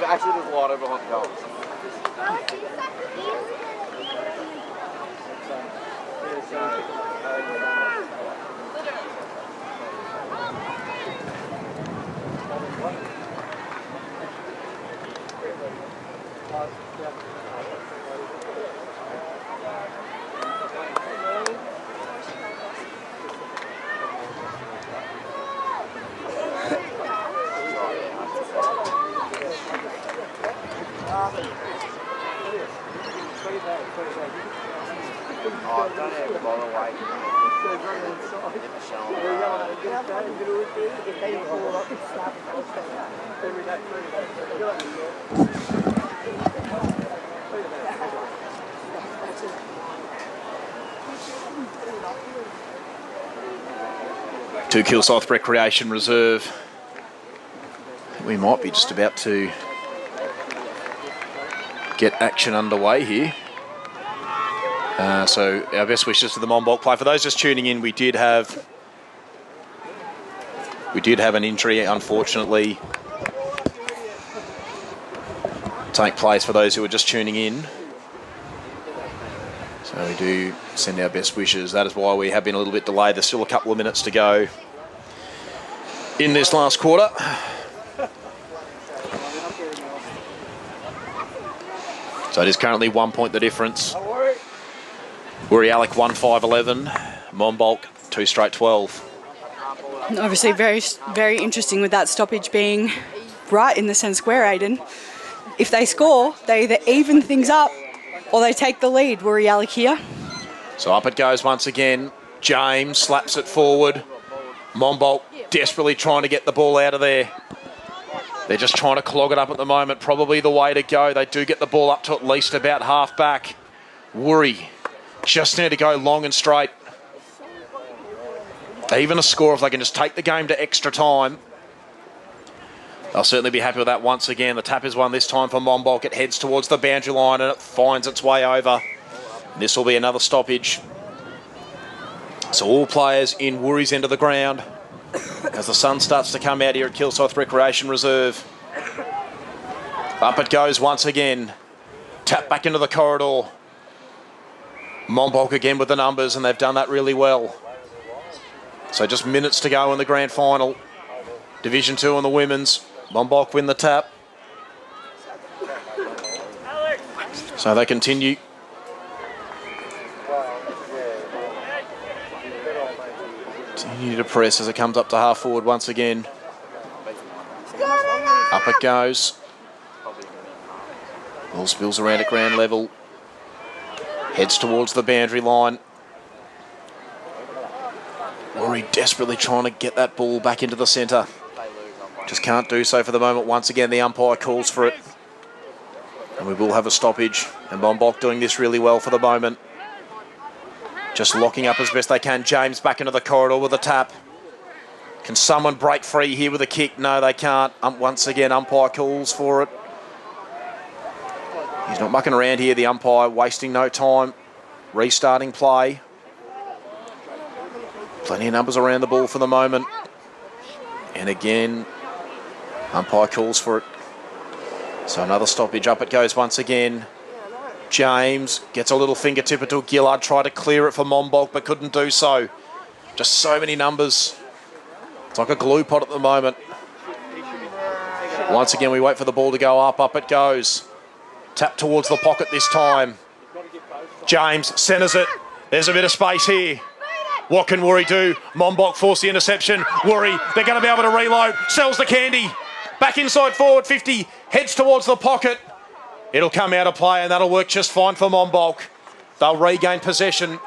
Actually, there's a lot over on goals. Oh, don't have to bother waiting. If they pull up and stop To Kilsyth Recreation Reserve. We might be just about to get action underway here. So our best wishes to the Monbulk play. For those just tuning in, we did have an injury, unfortunately, take place for those who are just tuning in. So we do send our best wishes. That is why we have been a little bit delayed. There's still a couple of minutes to go in this last quarter. So it is currently 1 point the difference. Woori Yallock 1-5-11, Monbulk 2 straight 12. Obviously very interesting with that stoppage being right in the centre square, Aiden. If they score, they either even things up or they take the lead, Woori Yallock here. So up it goes once again. James slaps it forward. Monbulk desperately trying to get the ball out of there. They're just trying to clog it up at the moment. Probably the way to go. They do get the ball up to at least about half back. Woori just need to go long and straight. Even a score if they can just take the game to extra time. They'll certainly be happy with that once again. The tap is one this time for Monbulk. It heads towards the boundary line and it finds its way over. This will be another stoppage. So all players in Woori's end of the ground as the sun starts to come out here at Kilsyth Recreation Reserve. Up it goes once again. Tap back into the corridor. Monbulk again with the numbers, and they've done that really well. So just minutes to go in the grand final. Division 2 on the women's. Monbulk win the tap. So they continue. Continue to press as it comes up to half forward once again. Up it goes. Ball spills around at ground level. Heads towards the boundary line. Woori desperately trying to get that ball back into the centre. Just can't do so for the moment. Once again, the umpire calls for it. And we will have a stoppage. And Monbulk doing this really well for the moment. Just locking up as best they can. James back into the corridor with a tap. Can someone break free here with a kick? No, they can't. Once again, umpire calls for it. He's not mucking around here, the umpire, wasting no time. Restarting play. Plenty of numbers around the ball for the moment. And again, umpire calls for it. So another stoppage. Up it goes once again. James gets a little fingertip until Gillard tried to clear it for Monbulk, but couldn't do so. Just so many numbers. It's like a glue pot at the moment. Once again, we wait for the ball to go up. Up it goes. Tap towards the pocket this time. James centres it. There's a bit of space here. What can Woori do? Monbulk force the interception. Woori, they're going to be able to reload. Sells the candy. Back inside forward 50. Heads towards the pocket. It'll come out of play and that'll work just fine for Monbulk. They'll regain possession.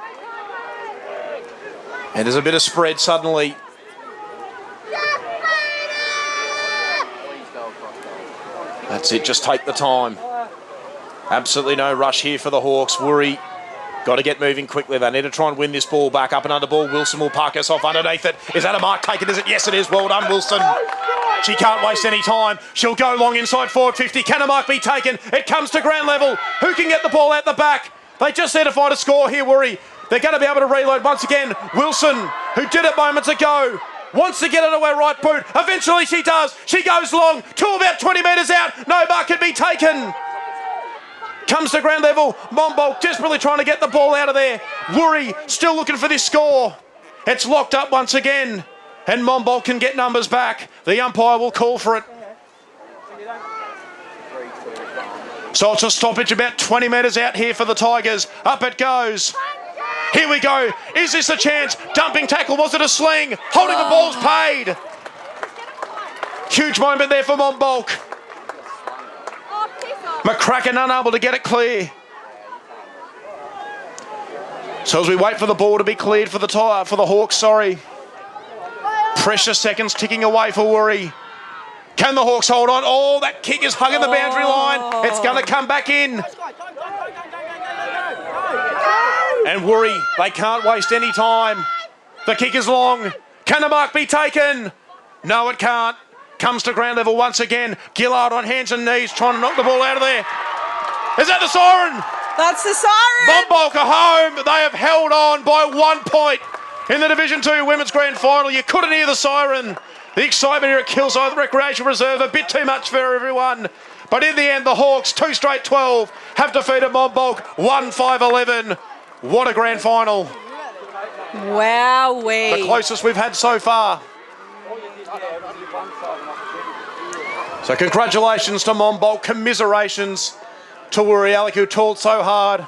And there's a bit of spread suddenly. That's it, just take the time. Absolutely no rush here for the Hawks. Woori got to get moving quickly. They need to try and win this ball back. Up and under ball. Wilson will park us off underneath it. Is that a mark taken? Is it? Yes, it is. Well done, Wilson. She can't waste any time. She'll go long inside forward 50. Can a mark be taken? It comes to ground level. Who can get the ball out the back? They just need to find a score here, Woori. They're going to be able to reload once again. Wilson, who did it moments ago, wants to get it to her right boot. Eventually she does. She goes long to about 20 metres out. No mark can be taken. Comes to ground level. Monbulk desperately trying to get the ball out of there. Woori still looking for this score. It's locked up once again. And Monbulk can get numbers back. The umpire will call for it. So it's a stoppage about 20 metres out here for the Tigers. Up it goes. Here we go. Is this a chance? Dumping tackle. Was it a sling? Holding the ball's paid. Huge moment there for Monbulk. McCracken unable to get it clear. So as we wait for the ball to be cleared for the Hawks, Precious seconds ticking away for Woori. Can the Hawks hold on? Oh, that kick is hugging the boundary line. It's going to come back in. And Woori, they can't waste any time. The kick is long. Can the mark be taken? No, it can't. Comes to ground level once again. Gillard on hands and knees trying to knock the ball out of there. Is that the siren? That's the siren. Monbulk are home. They have held on by 1 point in the Division 2 Women's Grand Final. You couldn't hear the siren. The excitement here at Kilsyth Recreation Reserve, a bit too much for everyone. But in the end, the Hawks, 2 straight 12, have defeated Monbulk 1-5-11. What a grand final. Wowee. The closest we've had so far. So congratulations to Monbulk, commiserations to Woori Yallock, who toiled so hard.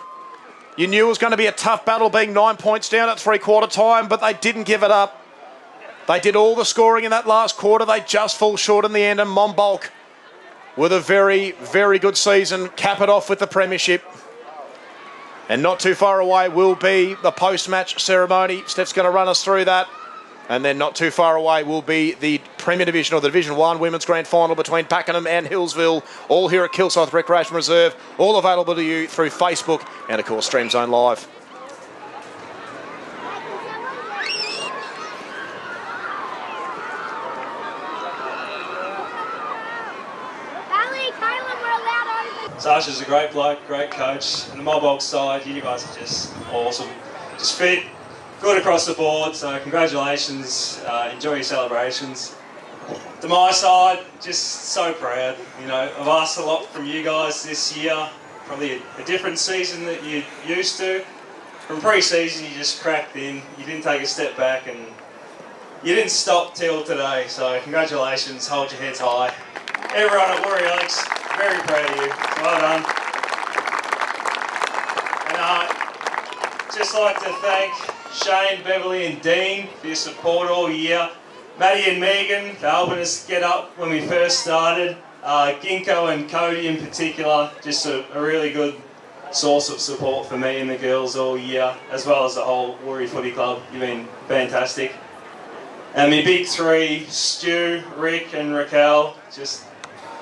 You knew it was going to be a tough battle being 9 points down at three-quarter time, but they didn't give it up. They did all the scoring in that last quarter. They just fall short in the end, and Monbulk, with a very, very good season, cap it off with the premiership. And not too far away will be the post-match ceremony. Steph's going to run us through that. And then not too far away will be the Premier Division, or the Division 1 Women's Grand Final between Pakenham and Hillsville, all here at Kilsyth Recreation Reserve, all available to you through Facebook and, of course, Stream Zone Live. Sasha's a great bloke, great coach. And the Monbulk side, you guys are just awesome. Just fit, good across the board, so congratulations, enjoy your celebrations. To my side, just so proud. You know, I've asked a lot from you guys this year, probably a different season that you're used to. From pre-season, you just cracked in, you didn't take a step back, and you didn't stop till today, so congratulations, hold your heads high. Everyone at Woori, Alex, very proud of you, well done. And I'd just like to thank Shane, Beverly and Dean for your support all year. Maddie and Megan for helping us get up when we first started. Ginkgo and Cody in particular, just a really good source of support for me and the girls all year, as well as the whole Woori Footy Club. You've been fantastic. And my big three, Stu, Rick and Raquel, just,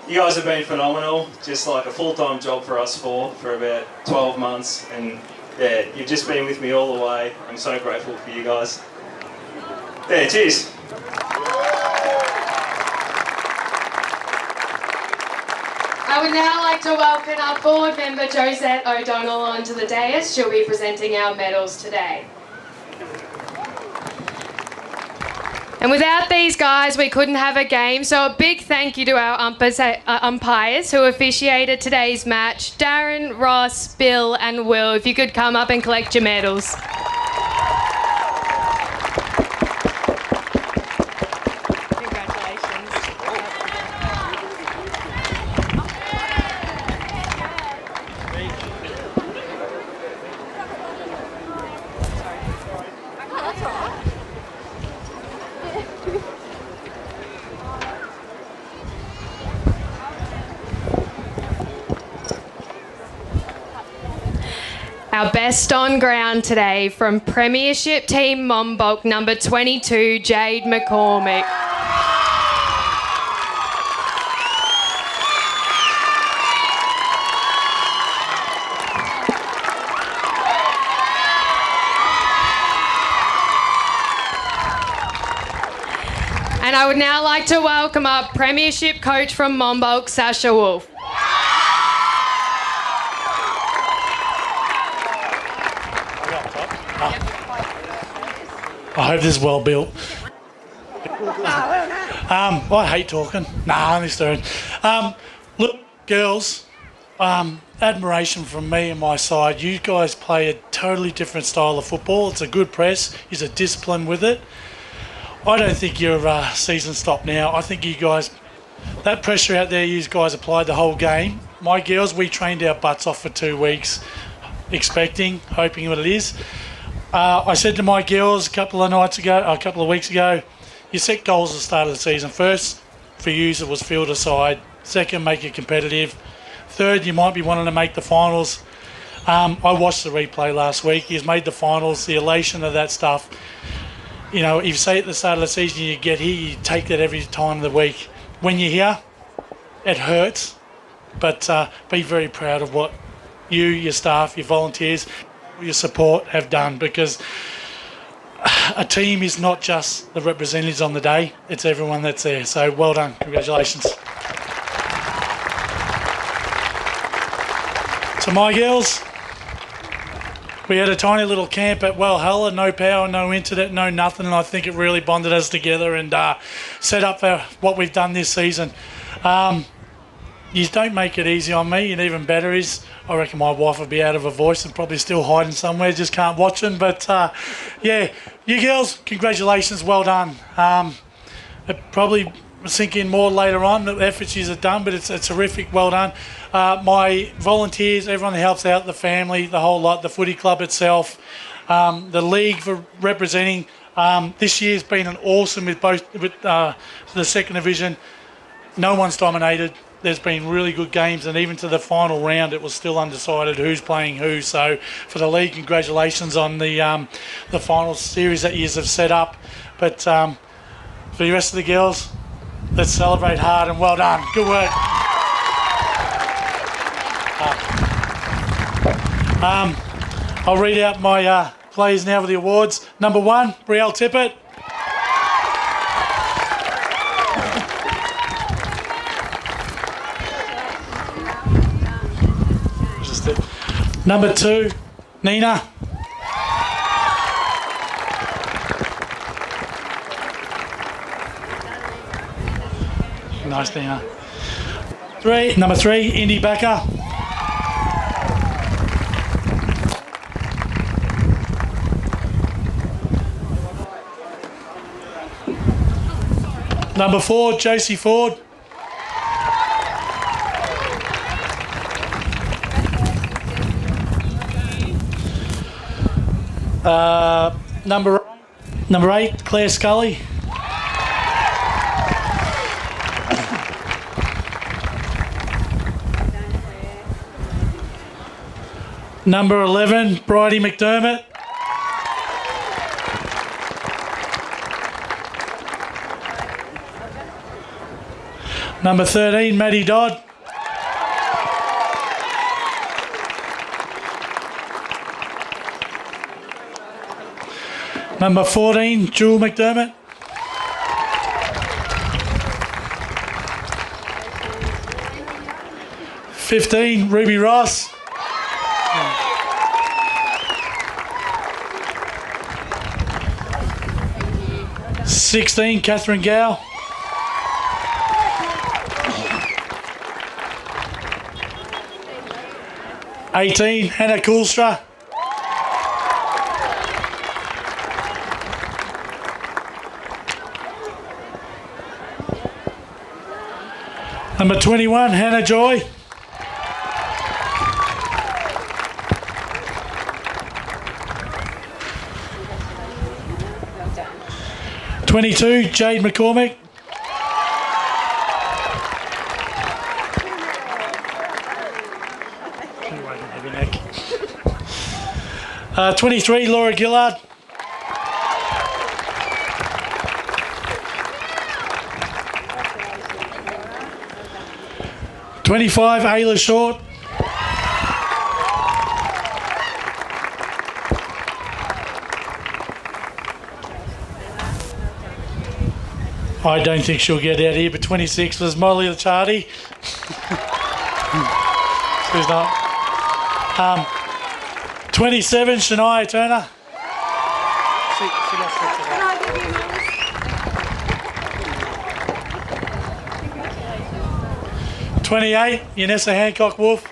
you guys have been phenomenal. Just like a full-time job for us for about 12 months. And yeah, you've just been with me all the way. I'm so grateful for you guys. Yeah, cheers. I would now like to welcome our board member Josette O'Donnell onto the dais. She'll be presenting our medals today. And without these guys, we couldn't have a game. So a big thank you to our umpires who officiated today's match. Darren, Ross, Bill and Will, if you could come up and collect your medals. Our best on ground today from Premiership Team Monbulk, number 22, Jade McCormick. And I would now like to welcome up Premiership coach from Monbulk, Sasha Wolf. I hope this is well built. I hate talking. Nah, I'm just doing. Look, girls, admiration from me and my side. You guys play a totally different style of football. It's a good press. There's a discipline with it. I don't think your season stopped now. I think you guys, that pressure out there, you guys applied the whole game. My girls, we trained our butts off for 2 weeks, hoping what it is. I said to my girls a couple of weeks ago, you set goals at the start of the season. First, for you, it was field aside. Second, make it competitive. Third, you might be wanting to make the finals. I watched the replay last week. He's made the finals, the elation of that stuff. You know, if you say at the start of the season you get here, you take that every time of the week. When you're here, it hurts, but be very proud of what you, your staff, your volunteers, your support have done, because a team is not just the representatives on the day, it's everyone that's there. So well done, congratulations. To my girls, we had a tiny little camp at Walhalla, no power, no internet, no nothing, and I think it really bonded us together and set up for what we've done this season. You don't make it easy on me, and even better is, I reckon my wife would be out of her voice and probably still hiding somewhere, just can't watch them. But yeah, you girls, congratulations, well done. It probably sink in more later on, the efforts you've done, but it's terrific, well done. My volunteers, everyone that helps out, the family, the whole lot, the footy club itself, the league for representing. This year's been an awesome with the second division. No one's dominated. There's been really good games, and even to the final round, it was still undecided who's playing who. So for the league, congratulations on the final series that you have set up. But for the rest of the girls, let's celebrate hard and well done. Good work. I'll read out my players now for the awards. Number 1, Brielle Tippett. Number 2, Nina. Nice, Nina. Number 3, Indy Backer. Number 4, Josie Ford. Number 8, Claire Scully. Number 11, Bridie McDermott. Number 13, Maddie Dodd. Number 14, Jewel McDermott. (15) Ruby Ross. (16) Catherine Gow. (18) Hannah Coolstra. Number 21, Hannah Joy. (22) Jade McCormick. Heavy neck. 23, Laura Gillard. (25) Ayla Short. I don't think she'll get out here, but 26 was Molly Licciardi. She's not. 27, Shania Turner. She lost it today. 28, Yanessa Hancock Wolf.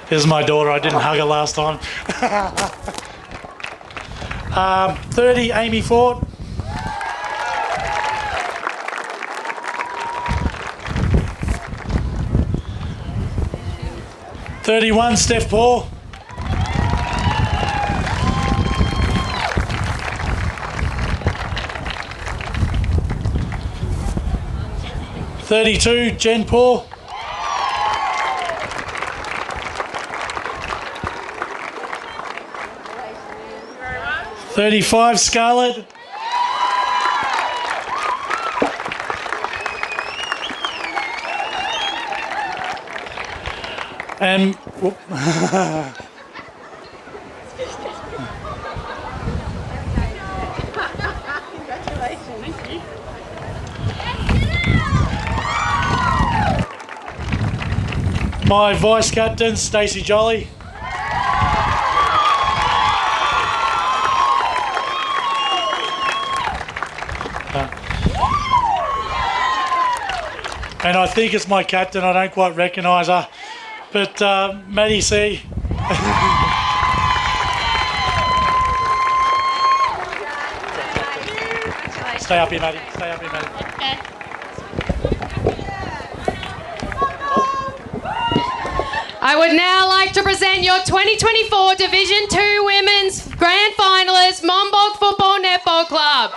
This is my daughter. I didn't hug her last time. 30, Amy Ford. 31, Steph Paul. 32, Jen Paul. 35, Scarlett. And whoop. My vice captain, Stacey Jolly. And I think it's my captain. I don't quite recognise her, but Maddie C. Stay up here, Maddie. Stay up here, Maddie. Okay. I would now like to present your 2024 Division 2 Women's Grand Finalist, Monbulk Football Netball Club.